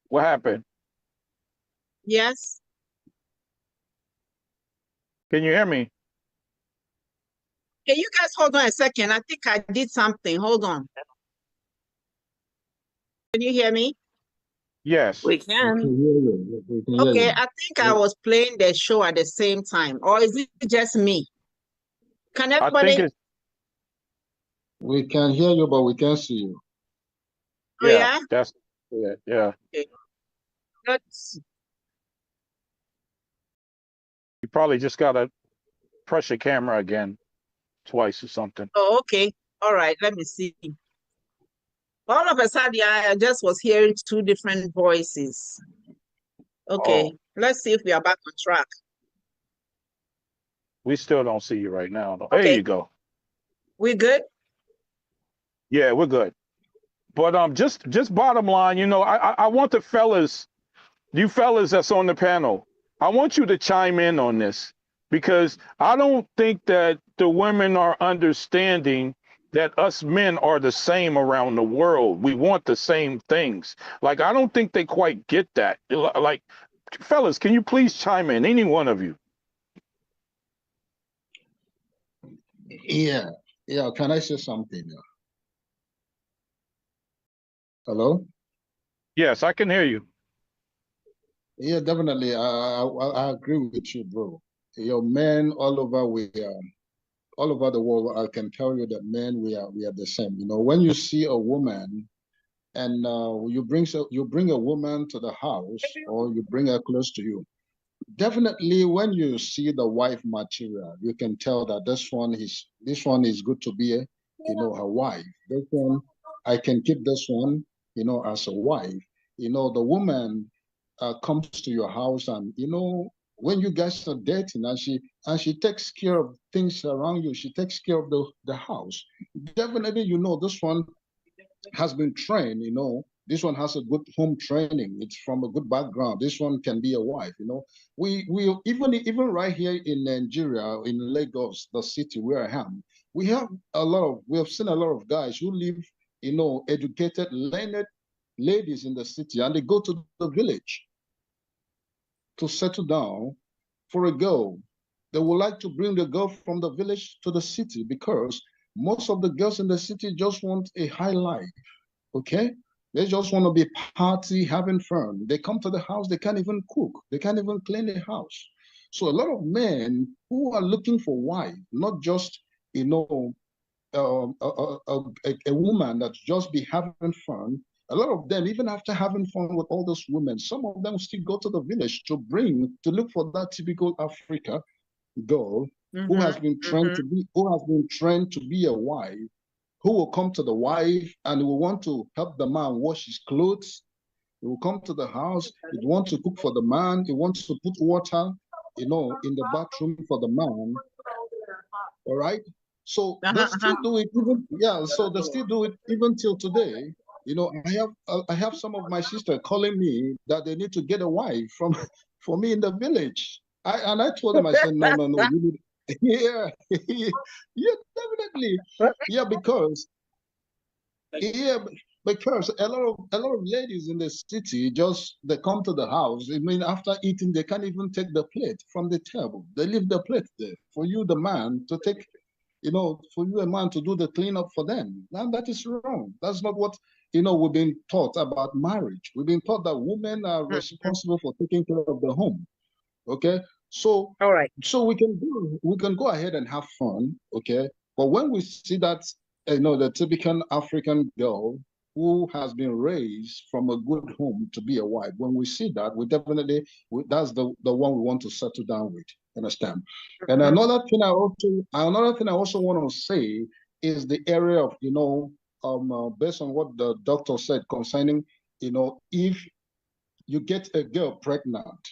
What happened?
Yes.
Can you hear me?
Can you guys hold on a second? I think I did something. Hold on. Can you hear me?
Yes.
We can.
Okay, I think I was playing the show at the same time. Or is it just me? Can everybody?
We can hear you, but we can't see you.
Oh, yeah?
That's it. Yeah.
Okay. Let's...
You probably just got to press your camera again twice or something.
Oh, okay. All right. Let me see. All of a sudden, I just was hearing two different voices. Okay. Let's see if we are back on track.
We still don't see you right now, though.
Okay.
There you go.
We good?
Yeah, we're good. But just bottom line, you know, I want the fellas, you fellas that's on the panel, I want you to chime in on this, because I don't think that the women are understanding that us men are the same around the world. We want the same things. Like, I don't think they quite get that. Like, fellas, can you please chime in, any one of you?
Yeah, can I say something? Hello?
Yes, I can hear you.
Yeah, definitely. I agree with you, bro. Your men all over all over the world. I can tell you that men we are the same. You know, when you see a woman and you bring a woman to the house or you bring her close to you. Definitely, when you see the wife material, you can tell that this one is good to be a wife. This one I can keep this one, as a wife. The woman comes to your house, and when you guys are dating, and she takes care of things around you. She takes care of the house. Definitely, this one has been trained, this one has a good home training. It's from a good background. This one can be a wife. We even right here in Nigeria, in Lagos, the city where I am, we have seen a lot of guys who live, educated, learned ladies in the city, and they go to the village to settle down for a girl. They would like to bring the girl from the village to the city because most of the girls in the city just want a high life. Okay? They just want to be party, having fun. They come to the house, they can't even cook, they can't even clean the house. So a lot of men who are looking for wife, not just a woman that just be having fun. A lot of them, even after having fun with all those women, some of them still go to the village to look for that typical Africa girl who has been trained to be a wife, who will come to the wife and will want to help the man wash his clothes. He will come to the house. He wants to cook for the man. He wants to put water, in the bathroom for the man. All right. So they still do it even, yeah. So they still do it even till today. I have some of my sisters calling me that they need to get a wife from for me in the village. And I told them, I said, no, no, no, you need, yeah, yeah, definitely, yeah, yeah, because a lot of ladies in the city just they come to the house. I mean, after eating, they can't even take the plate from the table. They leave the plate there for you, the man, to take. For you, a man, to do the cleanup for them. And that is wrong. That's not what we've been taught about marriage. We've been taught that women are responsible for taking care of the home. Okay, so
all right,
so we can go ahead and have fun. Okay, but when we see that the typical African girl who has been raised from a good home to be a wife, when we see that, we definitely that's the one we want to settle down with. Understand? And another thing I also want to say is the area of based on what the doctor said concerning if you get a girl pregnant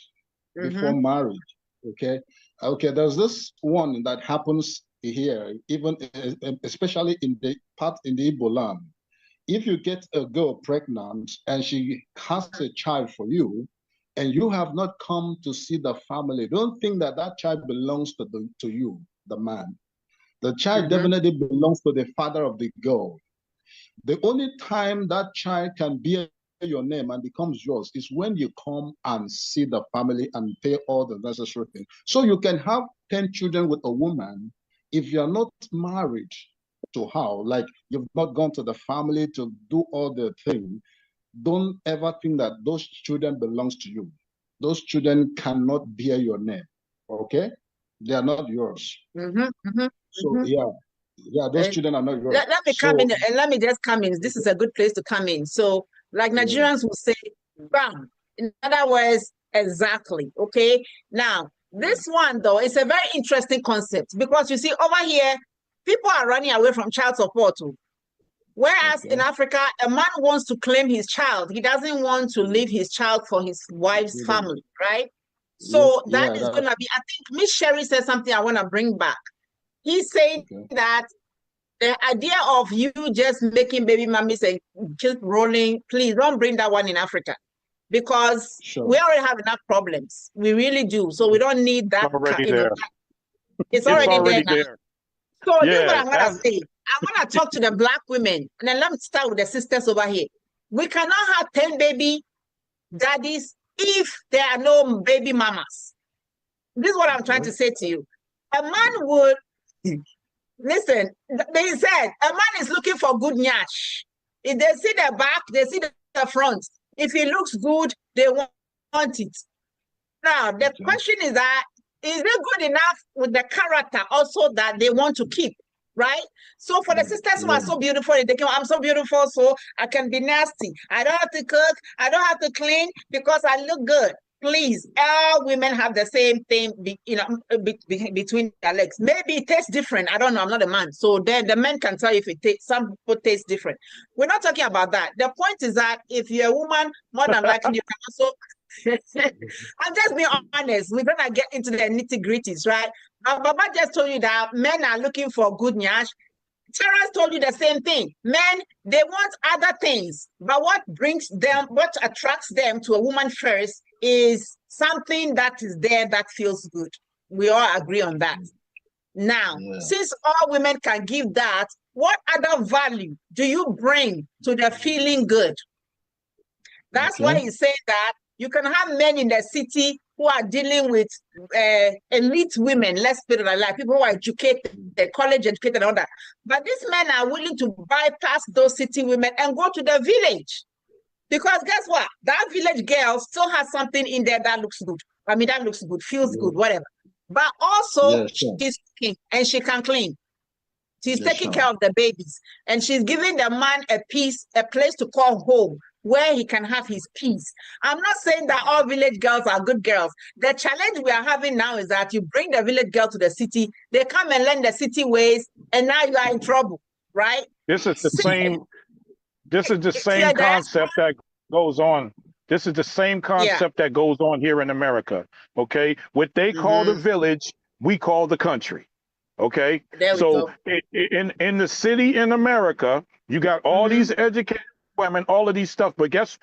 before marriage. Okay. Okay. There's this one that happens here, even especially in the Igbo land. If you get a girl pregnant and she has a child for you, and you have not come to see the family, don't think that that child belongs to you, the man. The child definitely belongs to the father of the girl. The only time that child can bear your name and becomes yours is when you come and see the family and pay all the necessary things. So you can have 10 children with a woman. If you're not married to her, like you've not gone to the family to do all the things, don't ever think that those children belongs to you. Those children cannot bear your name. Okay? They are not yours. So yeah, those children are not yours.
Let me come in and let me just come in. This is a good place to come in. So, like Nigerians will say, bam. In other words, exactly. Okay. Now, this one though is a very interesting concept because you see over here, people are running away from child support too. Whereas in Africa, a man wants to claim his child. He doesn't want to leave his child for his wife's family, right? So that is going to be, I think Miss Sherry said something I want to bring back. He's saying that the idea of you just making baby mummies and just rolling, please don't bring that one in Africa because we already have enough problems. We really do. So we don't need that. It's already there. So this is what I'm going to say. I want to talk to the Black women. And then let me start with the sisters over here. We cannot have 10 baby daddies if there are no baby mamas. This is what I'm trying to say to you. A man would, listen, they said, a man is looking for good nyash. If they see the back, they see the front. If he looks good, they want it. Now, the question is that, is it good enough with the character also that they want to keep, right? So for the sisters who are so beautiful, they think, I'm so beautiful, so I can be nasty. I don't have to cook. I don't have to clean because I look good. Please, all women have the same thing, between their legs. Maybe it tastes different. I don't know. I'm not a man. So then the men can tell you if it tastes, some people taste different. We're not talking about that. The point is that if you're a woman, more than likely, you can also... I'm just being honest. We're gonna get into the nitty-gritties, right? Baba just told you that men are looking for good nyash. Terrence told you the same thing. Men, they want other things, but what attracts them to a woman first is something that is there that feels good. We all agree on that. Now, since all women can give that, what other value do you bring to the feeling good? That's why he's saying that you can have men in the city who are dealing with elite women, let's put it like that, people who are educated, college educated and all that. But these men are willing to bypass those city women and go to the village. Because guess what? That village girl still has something in there that looks good. I mean, that looks good, feels good, whatever. But also, she's cooking and she can clean. She's taking care of the babies. And she's giving the man a place to call home, where he can have his peace. I'm not saying that all village girls are good girls. The challenge we are having now is that you bring the village girl to the city, they come and learn the city ways, and now you are in trouble, right?
This is the same concept that goes on. This is the same concept that goes on here in America. Okay. What they call the village, we call the country. Okay. So in the city in America, you got all these educated women, all of these stuff, but guess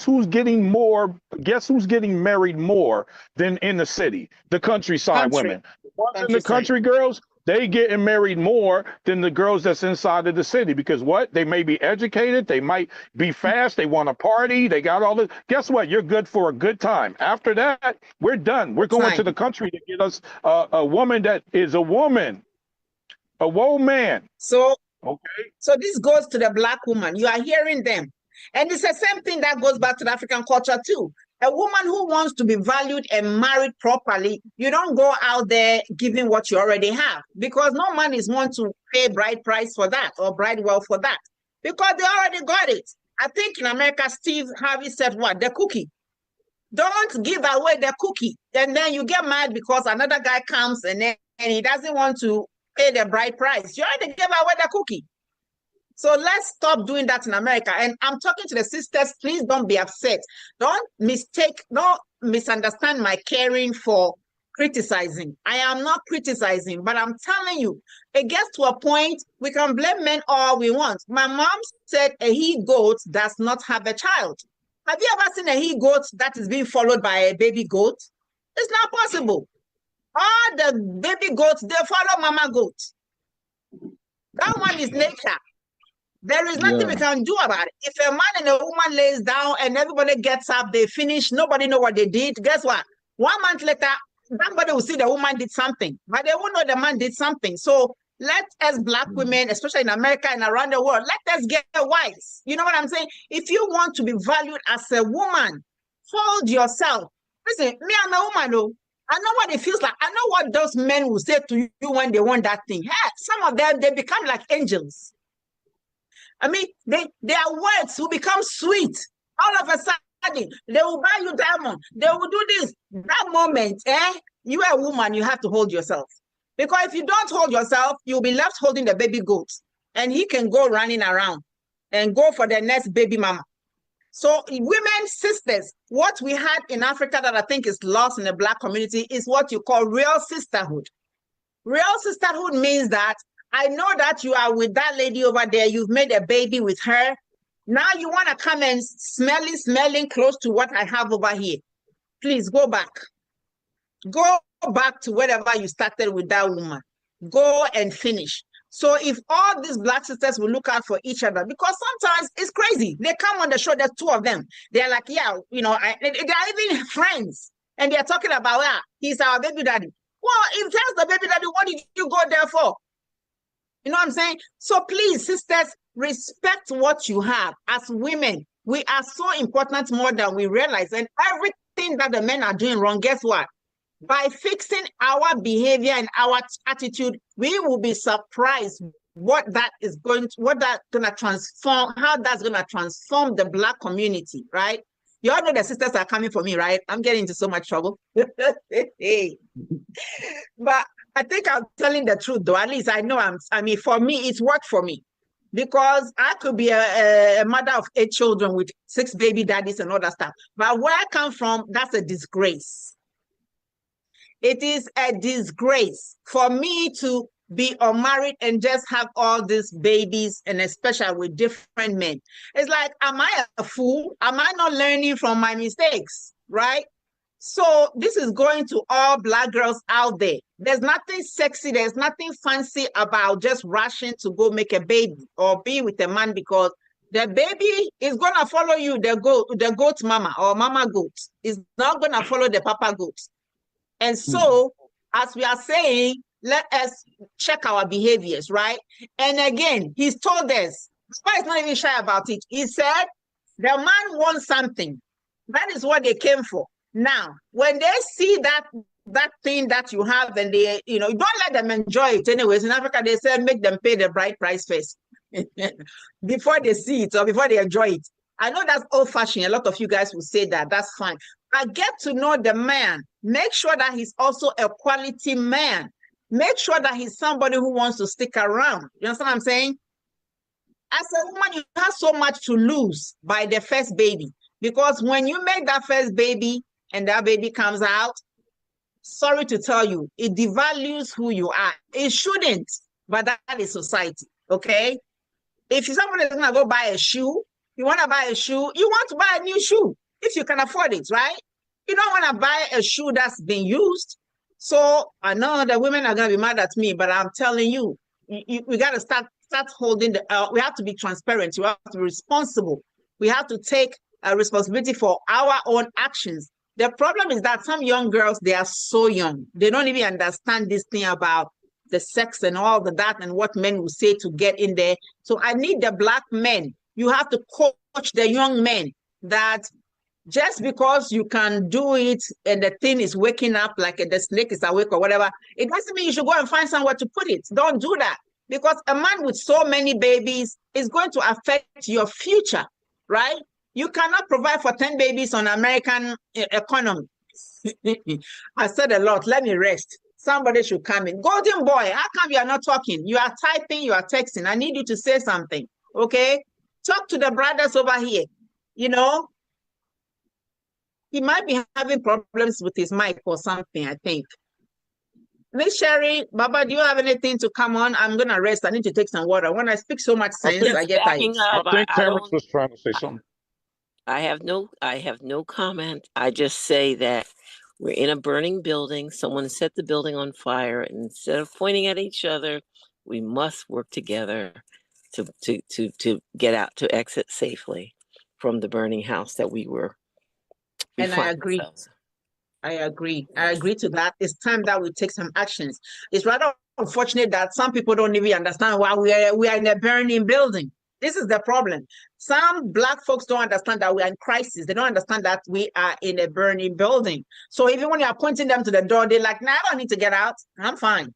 who's getting married more than in the city? The countryside women. The ones in the country girls, they getting married more than the girls that's inside of the city, because what? They may be educated, they might be fast, they want to party, they got all this. Guess what? You're good for a good time. After that, we're done. We're going to the country to get us a woman that is a woman, a woman.
So this goes to the Black woman. You are hearing them. And it's the same thing that goes back to the African culture too. A woman who wants to be valued and married properly, you don't go out there giving what you already have, because no man is want to pay bride price for that or bride wealth for that, because they already got it. I think in America, Steve Harvey said what? The cookie. Don't give away the cookie. And then you get mad because another guy comes and he doesn't want to pay the bride price. You already gave away the cookie. So let's stop doing that in America. And I'm talking to the sisters, please don't be upset. Don't misunderstand my caring for criticizing. I am not criticizing, but I'm telling you, it gets to a point we can blame men all we want. My mom said a he-goat does not have a child. Have you ever seen a he-goat that is being followed by a baby goat? It's not possible. All the baby goats, they follow mama goat. That one is nature. There is nothing we can do about it. If a man and a woman lays down and everybody gets up, they finish, nobody know what they did. Guess what? 1 month later, somebody will see the woman did something, but they won't know the man did something. So let us Black women, especially in America and around the world, let us get wise. You know what I'm saying? If you want to be valued as a woman, hold yourself. Listen, me, I'm a woman, though. I know what it feels like. I know what those men will say to you when they want that thing. Hey, some of them, they become like angels. I mean, their words will become sweet. All of a sudden, they will buy you diamond. They will do this. That moment, you are a woman, you have to hold yourself. Because if you don't hold yourself, you'll be left holding the baby goat. And he can go running around and go for the next baby mama. So women, sisters, what we had in Africa that I think is lost in the Black community is what you call real sisterhood. Real sisterhood means that I know that you are with that lady over there. You've made a baby with her. Now you want to come and smelling close to what I have over here. Please go back. Go back to wherever you started with that woman. Go and finish. So if all these Black sisters will look out for each other, because sometimes it's crazy. They come on the show, there's two of them. They're like, yeah, they're even friends. And they're talking about, he's our baby daddy. Well, if that's the baby daddy, what did you go there for? You know what I'm saying? So please, sisters, respect what you have. As women, we are so important more than we realize. And everything everything that the men are doing wrong, guess what? By fixing our behavior and our attitude, we will be surprised what that's gonna transform, how that's gonna transform the Black community, right? You all know the sisters are coming for me, right? I'm getting into so much trouble. But I think I'm telling the truth, though. At least I know for me, it's worked for me. Because I could be a mother of 8 children with 6 baby daddies and all that stuff. But where I come from, that's a disgrace. It is a disgrace for me to be unmarried and just have all these babies, and especially with different men. It's like, am I a fool? Am I not learning from my mistakes, right? So this is going to all Black girls out there. There's nothing sexy, there's nothing fancy about just rushing to go make a baby or be with a man, because the baby is going to follow you, the goat mama or mama goat. Is not going to follow the papa goat. And so, as we are saying, let us check our behaviors, right? And again, he's told us, Papa is not even shy about it. He said, the man wants something. That is what they came for. Now, when they see that thing that you have, and they, don't let them enjoy it anyways. In Africa, they say, make them pay the bride price first before they see it or before they enjoy it. I know that's old-fashioned. A lot of you guys will say that. That's fine. But get to know the man. Make sure that he's also a quality man. Make sure that he's somebody who wants to stick around. You understand what I'm saying? As a woman, you have so much to lose by the first baby. Because when you make that first baby and that baby comes out, sorry to tell you, it devalues who you are. It shouldn't, but that is society, okay? If somebody is going to go buy a shoe, you want to buy a shoe, you want to buy a new shoe if you can afford it, right? You don't want to buy a shoe that's been used. So I know the women are going to be mad at me, but I'm telling you, we got to start holding we have to be transparent. We have to be responsible. We have to take a responsibility for our own actions. The problem is that some young girls, they are so young. They don't even understand this thing about the sex and all that and what men will say to get in there. So I need the Black men. You have to coach the young men that just because you can do it and the thing is waking up like the snake is awake or whatever, it doesn't mean you should go and find somewhere to put it. Don't do that. Because a man with so many babies is going to affect your future, right? You cannot provide for 10 babies on American economy. I said a lot. Let me rest. Somebody should come in. Golden boy, how come you are not talking? You are typing, you are texting. I need you to say something, okay? Talk to the brothers over here. He might be having problems with his mic or something, I think. Miss Sherry, Baba, do you have anything to come on? I'm going to rest. I need to take some water. When I speak so much sense, I get tired.
I think Terrence was trying to say something.
I have no comment. I just say that we're in a burning building. Someone set the building on fire. And instead of pointing at each other, we must work together to get out, to exit safely from the burning house that we were.
And I agree. I agree to that. It's time that we take some actions. It's rather unfortunate that some people don't even understand why we are in a burning building. This is the problem. Some Black folks don't understand that we are in crisis. They don't understand that we are in a burning building. So even when you are pointing them to the door, they're like, nah, I don't need to get out. I'm fine.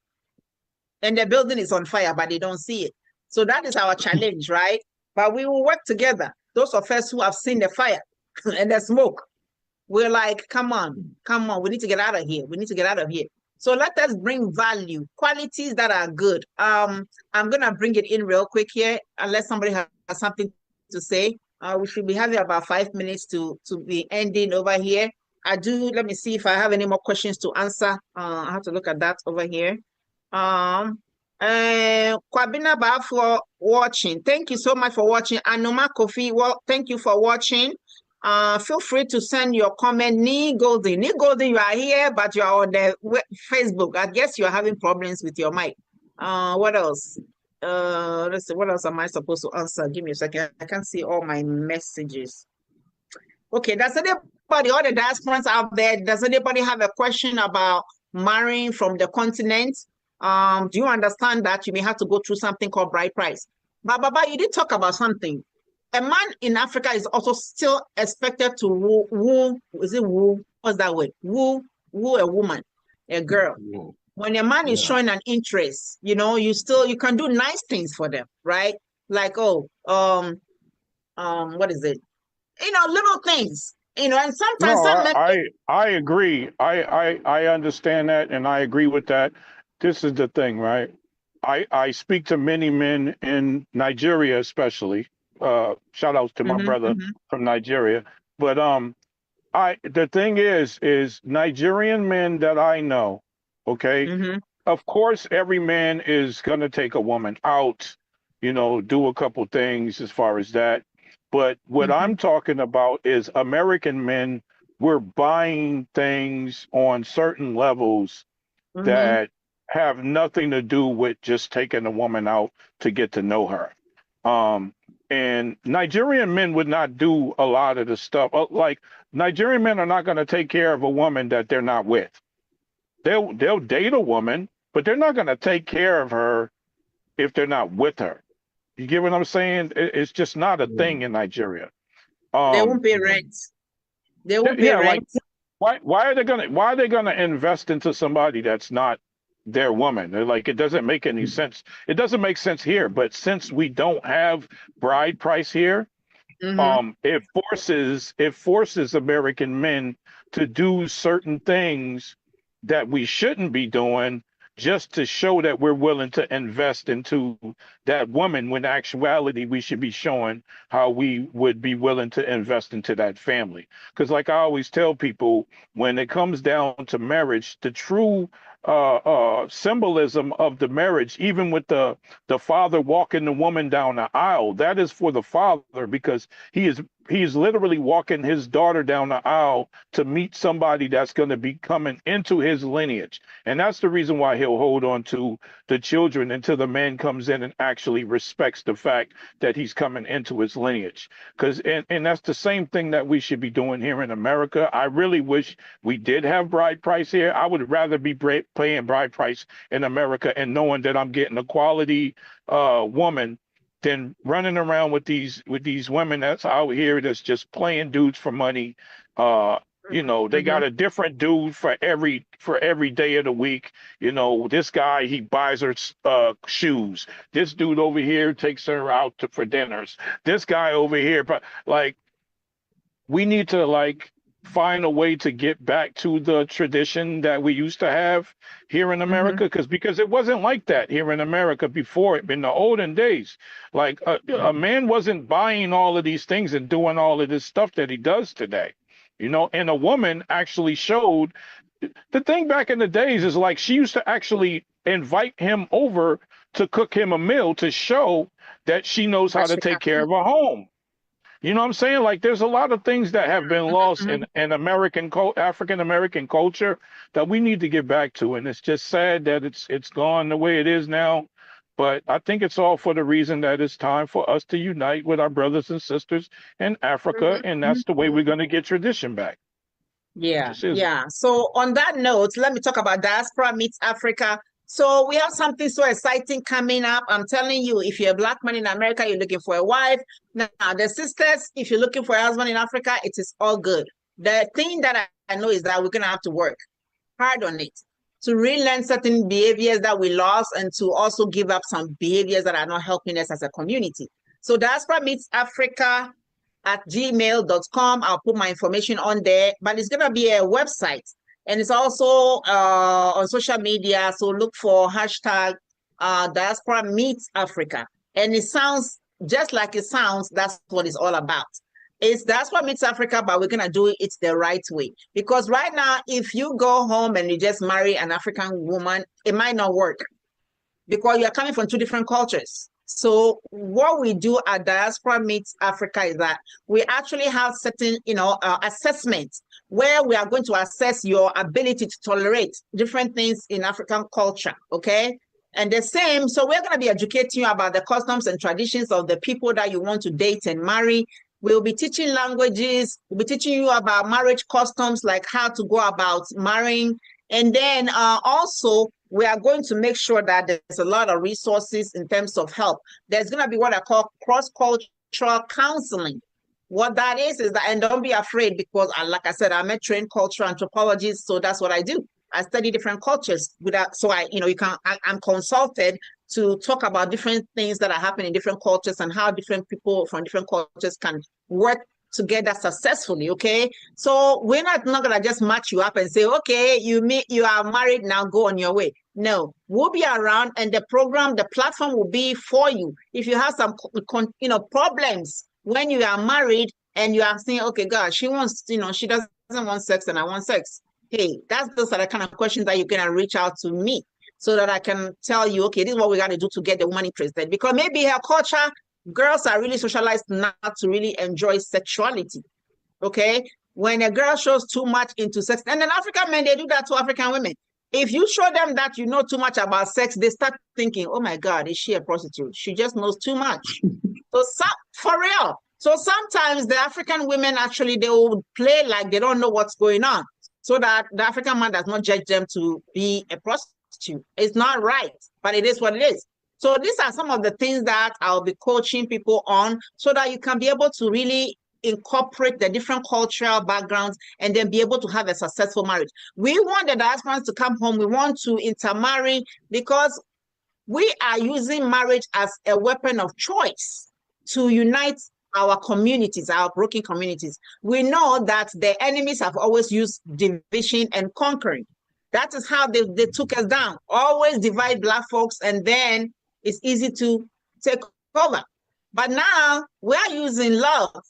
And the building is on fire, but they don't see it. So that is our challenge, right? But we will work together. Those of us who have seen the fire and the smoke, we're like, come on, we need to get out of here. We need to get out of here. So let us bring value, qualities that are good. I'm gonna bring it in real quick here, unless somebody has something to say. We should be having about 5 minutes to be ending over here. Let me see if I have any more questions to answer. I have to look at that over here. Kwabina Ba for watching. Thank you so much for watching. Anoma Kofi, well, thank you for watching. Feel free to send your comment. Nee Golden, you are here, but you are on the Facebook. I guess you are having problems with your mic. What else? Let's see. What else am I supposed to answer? Give me a second. I can't see all my messages. Okay, does anybody, all the diasporans out there, does anybody have a question about marrying from the continent? Do you understand that you may have to go through something called bride price? But Baba, you did talk about something. A man in Africa is also still expected to woo that way. Woo a woman, a girl.
Yeah.
When a man is
Yeah.
showing an interest, you know, you can do nice things for them, right? Like, what is it? You know, little things, you know, and sometimes
No,
some men,
I agree. I understand that, and I agree with that. This is the thing, right? I speak to many men in Nigeria, especially. Shout outs to my brother from Nigeria. But the thing is Nigerian men that I know, okay, of course every man is gonna take a woman out, you know, do a couple things as far as that. But what I'm talking about is American men, we're buying things on certain levels that have nothing to do with just taking a woman out to get to know her. And Nigerian men would not do a lot of the stuff. Like Nigerian men are not going to take care of a woman that they're not with. They'll date a woman, but they're not going to take care of her if they're not with her. You get what I'm saying? It's just not a thing in Nigeria.
they won't pay rent. They won't pay
Yeah, like
rent.
why are they gonna invest into somebody that's not their woman? They're like, it doesn't make any sense. It doesn't make sense here, but since we don't have bride price here, it forces American men to do certain things that we shouldn't be doing just to show that we're willing to invest into that woman, when in actuality we should be showing how we would be willing to invest into that family. Because like I always tell people, when it comes down to marriage, the true symbolism of the marriage, even with the father walking the woman down the aisle, that is for the father, because he is literally walking his daughter down the aisle to meet somebody that's going to be coming into his lineage. And that's the reason why he'll hold on to the children until the man comes in and actually respects the fact that he's coming into his lineage. And that's the same thing that we should be doing here in America. I really wish we did have bride price here. I would rather be paying bride price in America and knowing that I'm getting a quality woman than running around with these women that's out here that's just playing dudes for money. You know, they got a different dude for every day of the week. You know, this guy, he buys her shoes. This dude over here takes her out for dinners. This guy over here, but like, we need to like find a way to get back to the tradition that we used to have here in America, because it wasn't like that here in America before. In the olden days, like a man wasn't buying all of these things and doing all of this stuff that he does today, you know. And a woman actually showed. The thing back in the days is like she used to actually invite him over to cook him a meal to show that she knows how to take care of a home. You know what I'm saying? Like, there's a lot of things that have been lost in African American culture that we need to get back to, and it's just sad that it's gone the way it is now. But I think it's all for the reason that it's time for us to unite with our brothers and sisters in Africa, and that's the way we're going to get tradition back.
Yeah, yeah. So on that note, let me talk about Diaspora Meets Africa. So we have something so exciting coming up. I'm telling you, if you're a Black man in America, you're looking for a wife. Now, the sisters, if you're looking for a husband in Africa, it is all good. The thing that I know is that we're going to have to work hard on it to relearn certain behaviors that we lost and to also give up some behaviors that are not helping us as a community. So Diaspora Meets Africa at gmail.com. I'll put my information on there, but it's going to be a website. And it's also on social media. So look for hashtag Diaspora Meets Africa. And it sounds just like it sounds. That's what it's all about. It's Diaspora Meets Africa, but we're going to do it the right way. Because right now, if you go home and you just marry an African woman, it might not work because you're coming from two different cultures. So what we do at Diaspora Meets Africa is that we actually have certain, assessments where we are going to assess your ability to tolerate different things in African culture, okay? And the same, so we're going to be educating you about the customs and traditions of the people that you want to date and marry. We'll be teaching languages. We'll be teaching you about marriage customs, like how to go about marrying. And then also, we are going to make sure that there's a lot of resources in terms of help. There's going to be what I call cross-cultural counseling. What that is that, and don't be afraid, because like I said, I'm a trained cultural anthropologist, so that's what I do. I study different cultures so I'm consulted to talk about different things that are happening in different cultures and how different people from different cultures can work together successfully. Okay, so we're not gonna just match you up and say, okay, you are married now, go on your way. No, we'll be around, and the platform will be for you. If you have some problems when you are married and you are saying, okay, God, she wants, she doesn't want sex and I want sex. Hey, those are the kind of questions that you can reach out to me so that I can tell you, okay, this is what we got to do to get the woman interested. Because maybe her culture, girls are really socialized not to really enjoy sexuality. Okay? When a girl shows too much into sex, and then African men, they do that to African women. If you show them that you know too much about sex, they start thinking, oh my God, is she a prostitute? She just knows too much. So for real. So sometimes the African women actually, they will play like they don't know what's going on, so that the African man does not judge them to be a prostitute. It's not right, but it is what it is. So these are some of the things that I'll be coaching people on, so that you can be able to really incorporate the different cultural backgrounds and then be able to have a successful marriage. We want the diasporans to come home. We want to intermarry, because we are using marriage as a weapon of choice to unite our communities, our broken communities. We know that the enemies have always used division and conquering. That is how they took us down. Always divide Black folks, and then it's easy to take over. But now we are using love.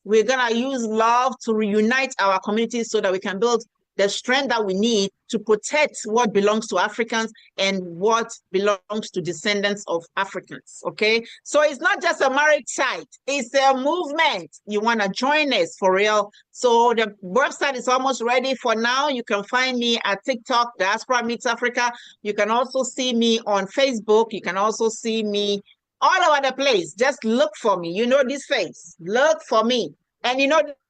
We're gonna use love to reunite our communities so that we can build the strength that we need to protect what belongs to Africans and what belongs to descendants of Africans, okay? So it's not just a marriage site, it's a movement. You wanna join us for real? So the website is almost ready for now. You can find me at TikTok, Diaspora Meets Africa. You can also see me on Facebook. You can also see me all over the place. Just look for me. You know this face, look for me. And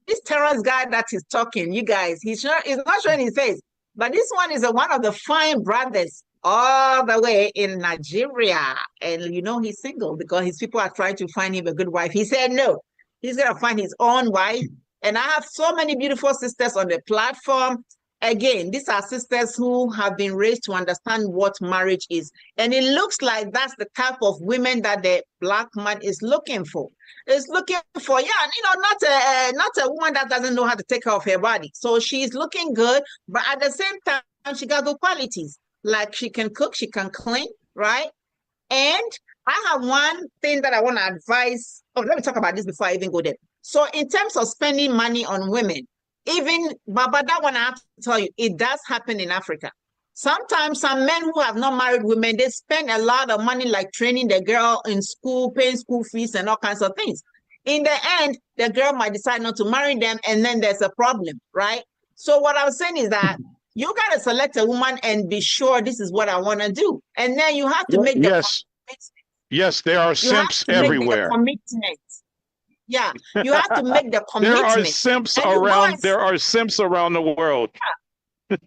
this Terrence guy that is talking, you guys, he's not showing his face, but this one is one of the fine brothers all the way in Nigeria. And he's single because his people are trying to find him a good wife. He said no, he's gonna find his own wife. And I have so many beautiful sisters on the platform. Again, these are sisters who have been raised to understand what marriage is. And it looks like that's the type of women that the Black man is looking for. Is looking for, not a woman that doesn't know how to take care of her body. So she's looking good, but at the same time, she got good qualities. Like she can cook, she can clean, right? And I have one thing that I want to advise. Oh, let me talk about this before I even go there. So in terms of spending money on women, but that one I have to tell you, it does happen in Africa. Sometimes some men who have not married women, they spend a lot of money like training the girl in school, paying school fees and all kinds of things. In the end, the girl might decide not to marry them, and then there's a problem, right? So what I'm saying is that you got to select a woman and be sure this is what I want to do. And then you have to make the commitment.
Yes, there are simps everywhere.
Yeah, you have to make the commitment.
There are simps around the world.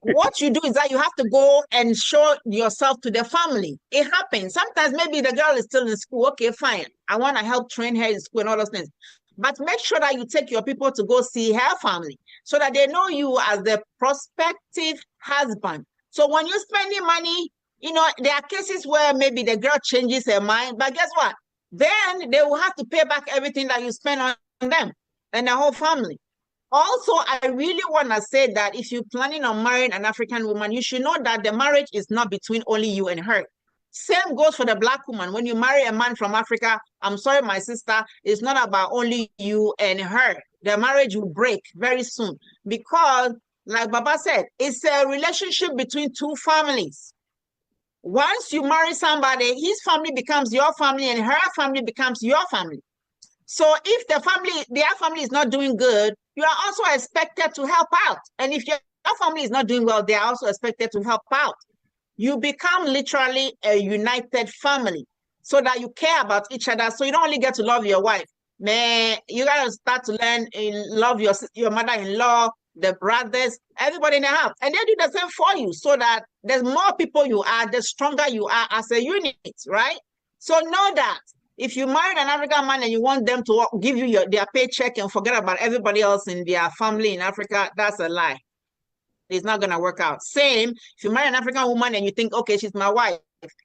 What you do is that you have to go and show yourself to the family. It happens. Sometimes maybe the girl is still in school. Okay, fine. I want to help train her in school and all those things. But make sure that you take your people to go see her family so that they know you as the prospective husband. So when you're spending money, there are cases where maybe the girl changes her mind. But guess what? Then they will have to pay back everything that you spend on them and the whole family. Also, I really want to say that if you're planning on marrying an African woman, you should know that the marriage is not between only you and her. Same goes for the Black woman. When you marry a man from Africa, I'm sorry, my sister, it's not about only you and her. The marriage will break very soon because, like Baba said, it's a relationship between two families. Once you marry somebody, his family becomes your family and her family becomes your family. So if their family is not doing good, you are also expected to help out. And if your family is not doing well, they are also expected to help out. You become literally a united family so that you care about each other. So you don't only get to love your wife. Man, you got to start to learn and love your mother-in-law, the brothers, everybody in the house. And they do the same for you so that there's more people you are, the stronger you are as a unit, right? So know that If you marry an African man and you want them to give you their paycheck and forget about everybody else in their family in Africa, that's a lie. It's not going to work out. Same, if you marry an African woman and you think, okay, she's my wife,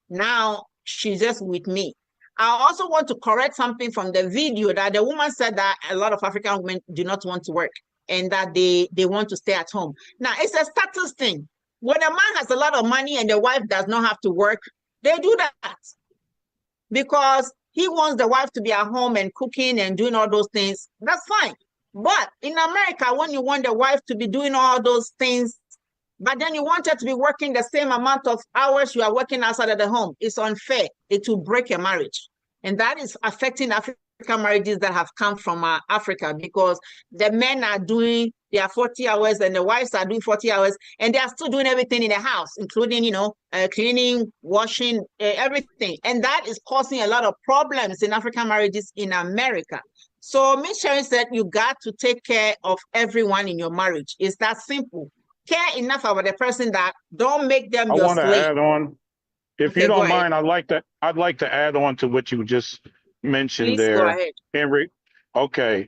now she's just with me. I also want to correct something from the video that the woman said that a lot of African women do not want to work and that they want to stay at home. Now, it's a status thing. When a man has a lot of money and the wife does not have to work, they do that because he wants the wife to be at home and cooking and doing all those things. That's fine. But in America, when you want the wife to be doing all those things, but then you want her to be working the same amount of hours you are working outside of the home, it's unfair. It will break your marriage. And that is affecting African marriages that have come from Africa, because the men are doing their 40 hours and the wives are doing 40 hours, and they are still doing everything in the house, including, cleaning, washing, everything. And that is causing a lot of problems in African marriages in America. So Ms. Sharon said you got to take care of everyone in your marriage. It's that simple. Care enough about the person that don't make them your slave. I want
to add on, if you don't mind, I'd like to add on to what you just mentioned. Please there. Go ahead. Henry. Okay.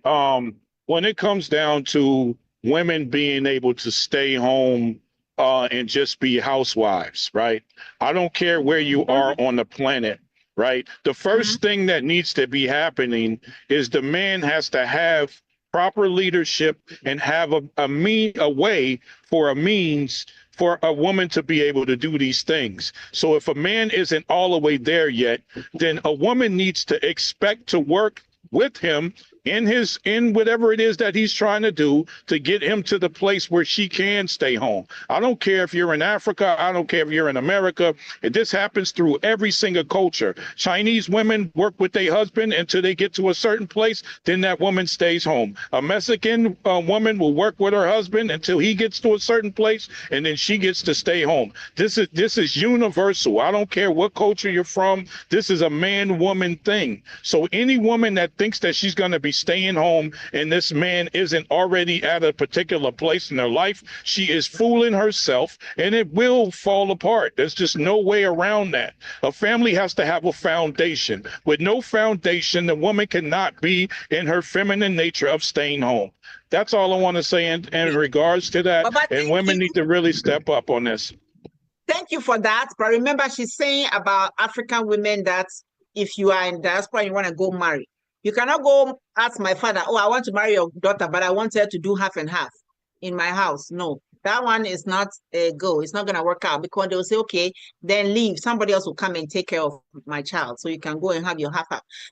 When it comes down to women being able to stay home and just be housewives, right? I don't care where you are on the planet, right? The first thing that needs to be happening is the man has to have proper leadership and have a way for a means for a woman to be able to do these things. So if a man isn't all the way there yet, then a woman needs to expect to work with him in whatever it is that he's trying to do to get him to the place where she can stay home. I don't care if you're in Africa. I don't care if you're in America. This happens through every single culture. Chinese women work with their husband until they get to a certain place. Then that woman stays home. A Mexican woman will work with her husband until he gets to a certain place, and then she gets to stay home. This is universal. I don't care what culture you're from. This is a man-woman thing. So any woman that thinks that she's going to be staying home and this man isn't already at a particular place in their life, she is fooling herself, and it will fall apart. There's just no way around that. A family has to have a foundation. With no foundation, the woman cannot be in her feminine nature of staying home. That's all I want to say in regards to that. And women need to really step up on this.
Thank you for that. But remember, she's saying about African women that if you are in diaspora, you want to go marry. You cannot go ask my father, oh, I want to marry your daughter, but I want her to do half and half in my house. No, that one is not a go. It's not going to work out, because they'll say, okay, then leave. Somebody else will come and take care of my child. So you can go and have your half.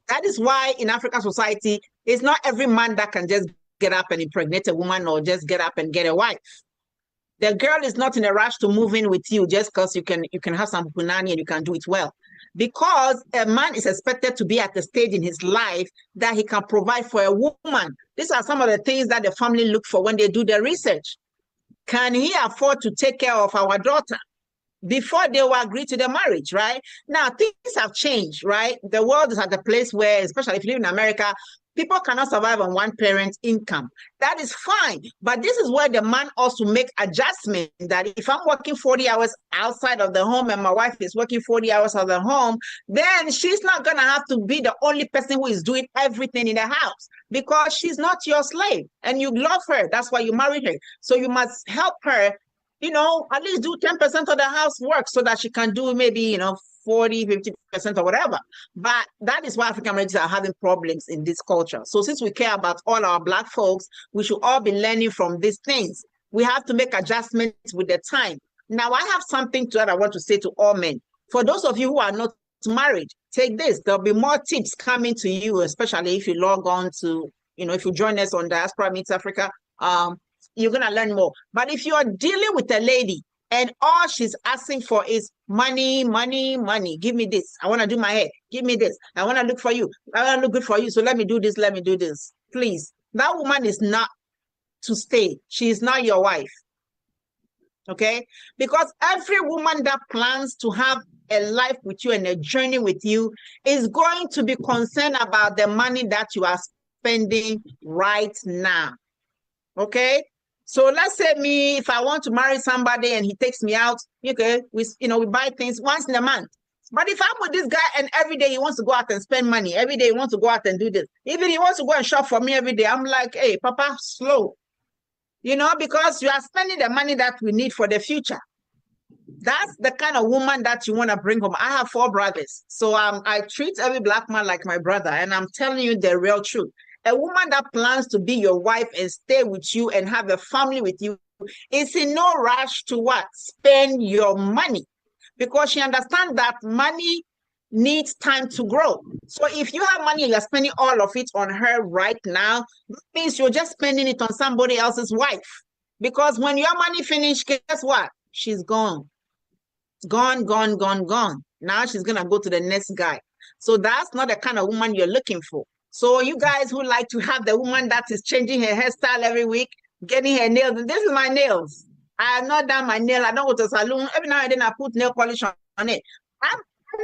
That is why in African society, it's not every man that can just get up and impregnate a woman or just get up and get a wife. The girl is not in a rush to move in with you just because you can have some punani and you can do it well. Because a man is expected to be at the stage in his life that he can provide for a woman. These are some of the things that the family look for when they do their research. Can he afford to take care of our daughter before they will agree to the marriage, right? Now, things have changed, right? The world is at a place where, especially if you live in America, people cannot survive on one parent's income. That is fine. But this is where the man also make adjustment that if I'm working 40 hours outside of the home and my wife is working 40 hours out of the home, then she's not going to have to be the only person who is doing everything in the house, because she's not your slave and you love her. That's why you married her. So you must help her, at least do 10% of the housework so that she can do maybe, 40, 50% or whatever. But that is why African marriages are having problems in this culture. So since we care about all our Black folks, we should all be learning from these things. We have to make adjustments with the time. Now, I have something that I want to say to all men. For those of you who are not married, take this. There'll be more tips coming to you, especially if you log on to, if you join us on Diaspora Meets Africa, you're going to learn more. But if you are dealing with a lady and all she's asking for is money, money, money. Give me this. I want to do my hair. Give me this. I want to look for you. I want to look good for you. So let me do this. Let me do this. Please. That woman is not to stay. She is not your wife. Okay? Because every woman that plans to have a life with you and a journey with you is going to be concerned about the money that you are spending right now. Okay? So let's say if I want to marry somebody and he takes me out, okay, we buy things once in a month. But if I'm with this guy and every day he wants to go out and spend money, every day he wants to go out and do this, even he wants to go and shop for me every day, I'm like, hey, Papa, slow. You know, because you are spending the money that we need for the future. That's the kind of woman that you want to bring home. I have 4 brothers. So I treat every black man like my brother. And I'm telling you the real truth. A woman that plans to be your wife and stay with you and have a family with you is in no rush to what? Spend your money. Because she understands that money needs time to grow. So if you have money and you're spending all of it on her right now, that means you're just spending it on somebody else's wife. Because when your money finished, guess what? She's gone. Gone, gone, gone, gone. Now she's going to go to the next guy. So that's not the kind of woman you're looking for. So you guys who like to have the woman that is changing her hairstyle every week, getting her nails, this is my nails. I have not done my nail. I don't go to the salon. Every now and then I put nail polish on it. I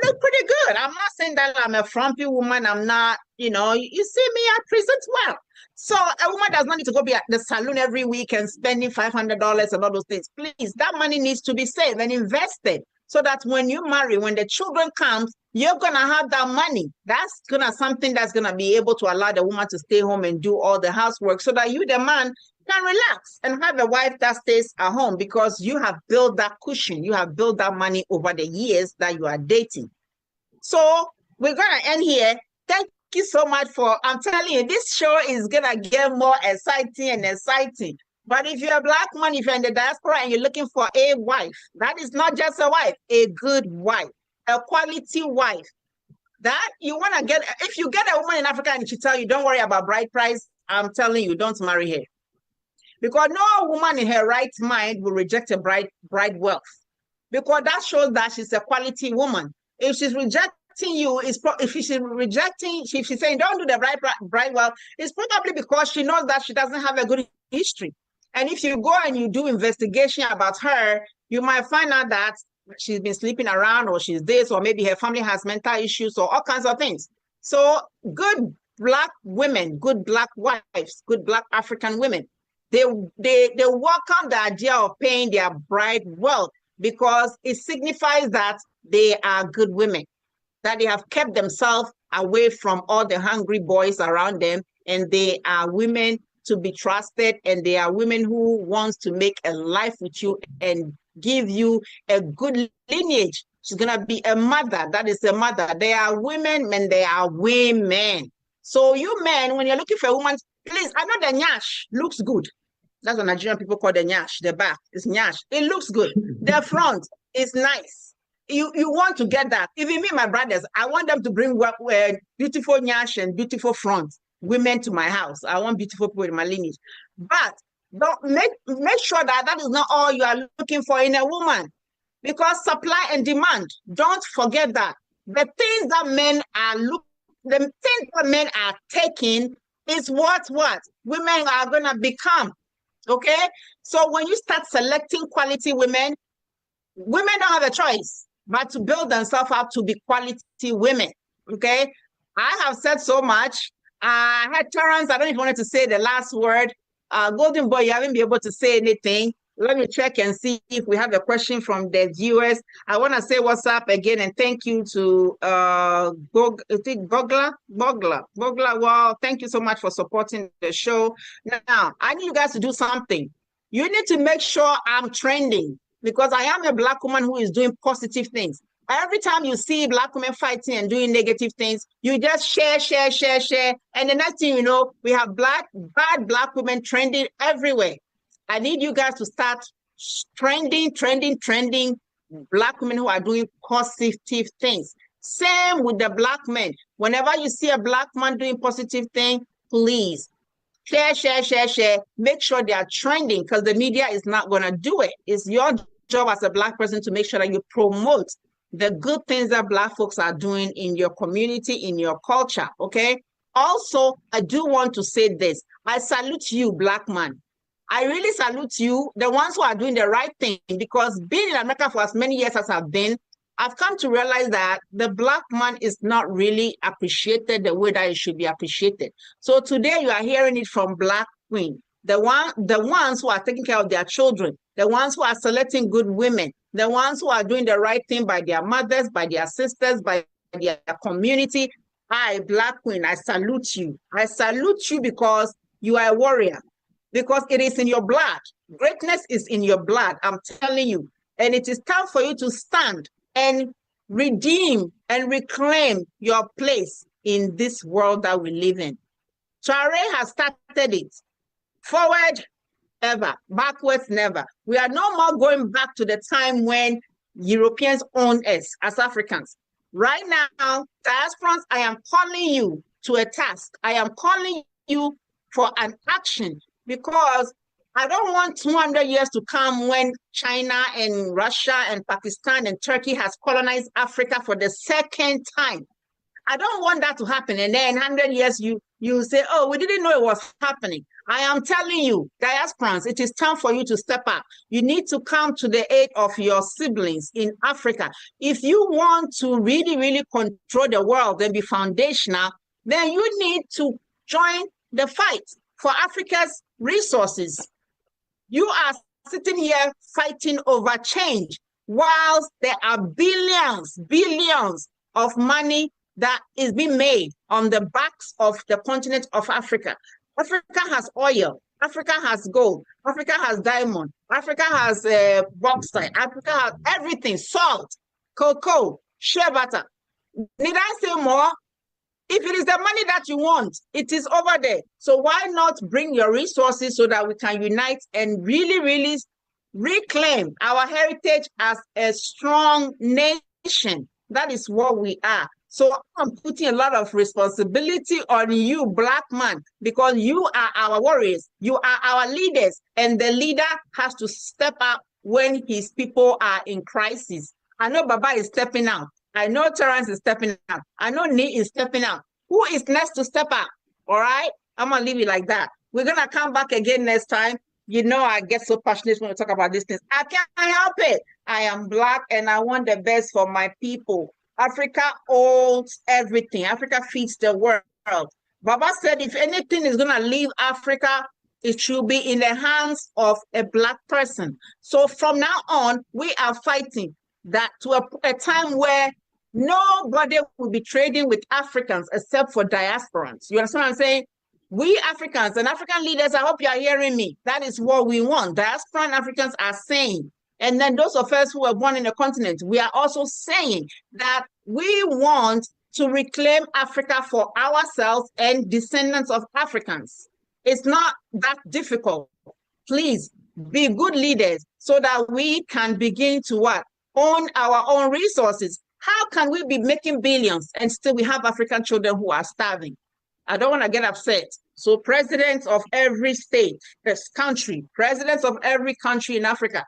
look pretty good. I'm not saying that I'm a frumpy woman. I'm not, you know, you see me, I present well. So a woman does not need to go be at the salon every week and spending $500 and all those things. Please, that money needs to be saved and invested so that when you marry, when the children come, you're going to have that money. That's something that's going to be able to allow the woman to stay home and do all the housework so that you, the man, can relax and have a wife that stays at home because you have built that cushion. You have built that money over the years that you are dating. So we're going to end here. Thank you so much for, I'm telling you, this show is going to get more exciting and exciting. But if you're a black man, if you're in the diaspora and you're looking for a wife, that is not just a wife, a good wife, a quality wife. That you want to get, if you get a woman in Africa and she tell you, don't worry about bride price, I'm telling you, don't marry her. Because no woman in her right mind will reject a bride wealth. Because that shows that she's a quality woman. If she's rejecting you, if she's saying don't do the bride wealth, it's probably because she knows that she doesn't have a good history. And if you go and you do investigation about her, you might find out that she's been sleeping around or she's this, or maybe her family has mental issues or all kinds of things. So good black women, good black wives, good black African women, they welcome the idea of paying their bride wealth because it signifies that they are good women, that they have kept themselves away from all the hungry boys around them, and they are women to be trusted, and they are women who wants to make a life with you and give you a good lineage. She's going to be a mother. That is a mother. They are women and they are women. So you men, when you're looking for a woman, please, I know the nyash looks good. That's what Nigerian people call the nyash. The back is nyash. It looks good. The front is nice. You want to get that. Even me and my brothers, I want them to bring beautiful nyash and beautiful front women to my house. I want beautiful people in my lineage. But don't make sure that that is not all you are looking for in a woman. Because supply and demand, don't forget that. The things that men are taking is what women are going to become. Okay? So when you start selecting quality women don't have a choice but to build themselves up to be quality women. Okay? I have said so much. I had Terrence, I don't even want to say the last word. Golden Boy, you haven't been able to say anything. Let me check and see if we have a question from the viewers. I want to say what's up again and thank you to Bogla. Well, thank you so much for supporting the show. Now, I need you guys to do something. You need to make sure I'm trending because I am a black woman who is doing positive things. Every time you see black women fighting and doing negative things, you just share. And the next thing you know, we have bad black women trending everywhere. I need you guys to start trending black women who are doing positive things. Same with the black men. Whenever you see a black man doing positive thing, please share. Make sure they are trending because the media is not going to do it. It's your job as a black person to make sure that you promote the good things that black folks are doing in your community, in your culture, okay? Also, I do want to say this. I salute you, black man. I really salute you, the ones who are doing the right thing, because being in America for as many years as I've been, I've come to realize that the black man is not really appreciated the way that it should be appreciated. So today you are hearing it from Black Queen, the ones who are taking care of their children, the ones who are selecting good women, the ones who are doing the right thing by their mothers, by their sisters, by their community. I, Black Queen, I salute you. I salute you because you are a warrior, because it is in your blood. Greatness is in your blood, I'm telling you. And it is time for you to stand and redeem and reclaim your place in this world that we live in. Traore has started it. Forward, ever. Backwards, never. We are no more going back to the time when Europeans owned us as Africans. Right now, diasporans, I am calling you to a task. I am calling you for an action, because I don't want 200 years to come when China and Russia and Pakistan and Turkey has colonized Africa for the second time. I don't want that to happen. And then 100 years, you say, oh, we didn't know it was happening. I am telling you, diasporans, it is time for you to step up. You need to come to the aid of your siblings in Africa. If you want to really, really control the world and be foundational, then you need to join the fight for Africa's resources. You are sitting here fighting over change, whilst there are billions of money that is being made on the backs of the continent of Africa. Africa has oil, Africa has gold, Africa has diamond, Africa has bauxite, Africa has everything, salt, cocoa, shea butter. Need I say more? If it is the money that you want, it is over there. So why not bring your resources so that we can unite and really, really reclaim our heritage as a strong nation? That is what we are. So I'm putting a lot of responsibility on you, Black man, because you are our warriors. You are our leaders. And the leader has to step up when his people are in crisis. I know Baba is stepping out. I know Terrence is stepping out. I know Nee is stepping out. Who is next to step up? All right? I'm going to leave it like that. We're going to come back again next time. You know, I get so passionate when we talk about these things. I can't help it. I am Black and I want the best for my people. Africa owns everything. Africa feeds the world. Baba said if anything is going to leave Africa, it should be in the hands of a Black person. So from now on, we are fighting that to a time where nobody will be trading with Africans except for diasporans. You understand what I'm saying? We Africans and African leaders, I hope you are hearing me. That is what we want. Diasporan Africans are saying. And then those of us who are born in the continent, we are also saying that we want to reclaim Africa for ourselves and descendants of Africans. It's not that difficult. Please be good leaders so that we can begin to what? Own our own resources. How can we be making billions and still we have African children who are starving? I don't want to get upset. So presidents of every state, this country, presidents of every country in Africa,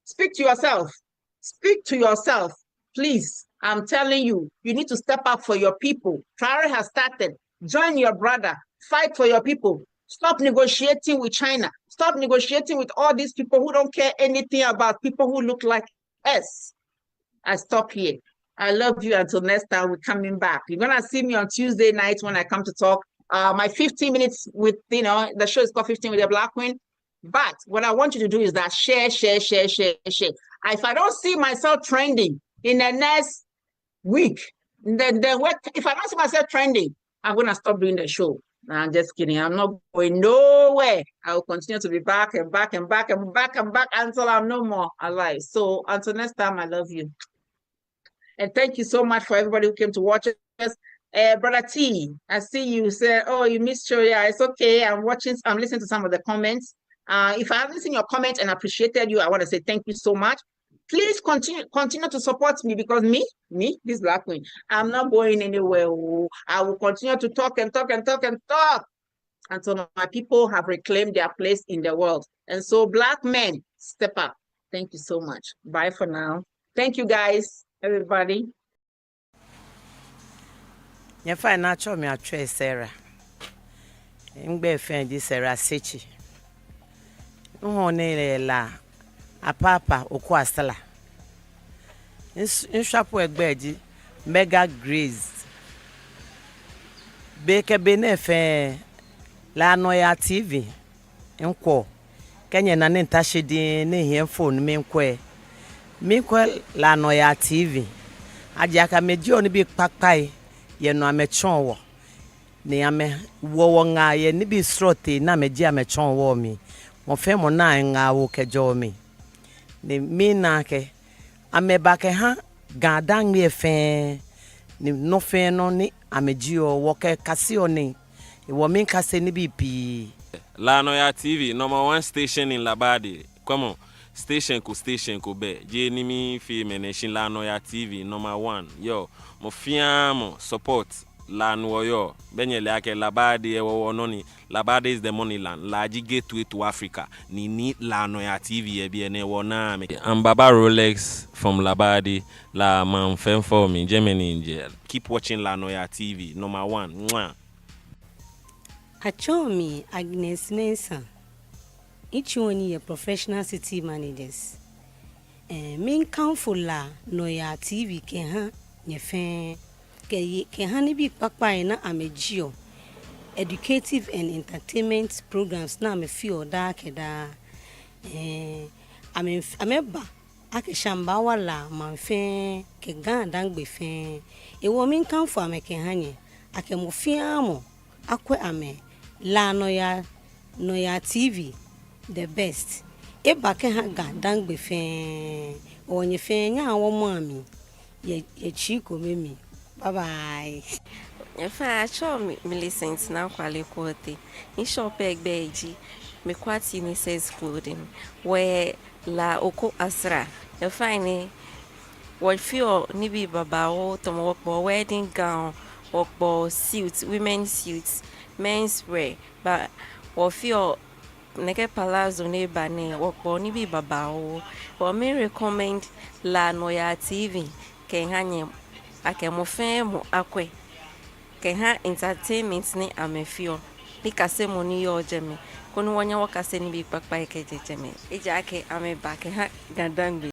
speak to yourself. Speak to yourself. Please, I'm telling you, you need to step up for your people. Traore has started. Join your brother. Fight for your people. Stop negotiating with China. Stop negotiating with all these people who don't care anything about people who look like us. I stop here. I love you. Until next time, we're coming back. You're going to see me on Tuesday night when I come to talk. My 15 minutes with, the show is called 15 with the Black Queen. But what I want you to do is that share. If I don't see myself trending in the next week, then if I don't see myself trending, I'm going to stop doing the show. No, I'm just kidding. I'm not going nowhere. I will continue to be back until I'm no more alive. So until next time, I love you. And thank you so much for everybody who came to watch us. Brother T, I see you said, oh, you missed show. Yeah, it's okay. I'm listening to some of the comments. If I haven't seen your comments and appreciated you, I want to say thank you so much. Please continue to support me because me, this Black Queen, I'm not going anywhere. I will continue to talk until my people have reclaimed their place in the world. And so Black men, step up. Thank you so much. Bye for now. Thank you guys, everybody.
You find natural me a Sarah. Ngbe friend this Sarah Sechi. La apapa okwasala nshapo egbeji mega grace beke benefe la Noyaa TV nko Kenya na nenta shedi ne hien phone menkwe la Noyaa TV aje aka meji oni bi papai ye no amechon wo ne ame wo nga ye ni bi srote na meji amechon wo mi mo fe mo na nga wo kejo mi ne mi na ke ameba ke ha gadan mi efe ni no fe no ni ameji o wo ke kase oni e wo mi kase ni bi pi
La Noyaa TV, #1 station in Labadi. Come on, station ko be. Je ni mi fi mention La Noyaa TV #1. Yo, mo fiamo support la Noyo. Benye le ake Labadi e wo noni. Labadi is the money land. Laji gateway to Africa. Ni La Noyaa TV e bi ne wo na me. I'm Baba Rolex from Labadi. La man fem for me Germany in jail. Keep watching La Noyaa TV #1. Mwah.
Achomi Agnes Mensah. Each one is professional city managers. Min council la Noyaa TV ke nyefen ke ni bi papa na amejio educative and entertainment programs na me feel da keda ameba ake shamba wala manfen ke gandan gbe fen e wo min council ameke hanye ake mo fiamo akwe ame la Noyaa TV the best e ba ke ha ga dangbe fe onye fe nya wo mami ye chiko memi bye bye
if I show me Millicent na kwale kote in shop egbeji me kwati ni says clothing where la oko asra you find what feel ni bi baba o to mo work wedding gown work suits women's suits men's wear but what feel neke palazzo ne bane work ni bi baba o or me recommend la Noyaa TV ke hanye ake mo fem akwe ke ha entertainment ni amefio ni kase mo ni yo jeme kono wanya wakase ni bi papa ke jeme eja ake ame ba ke ha gadangbe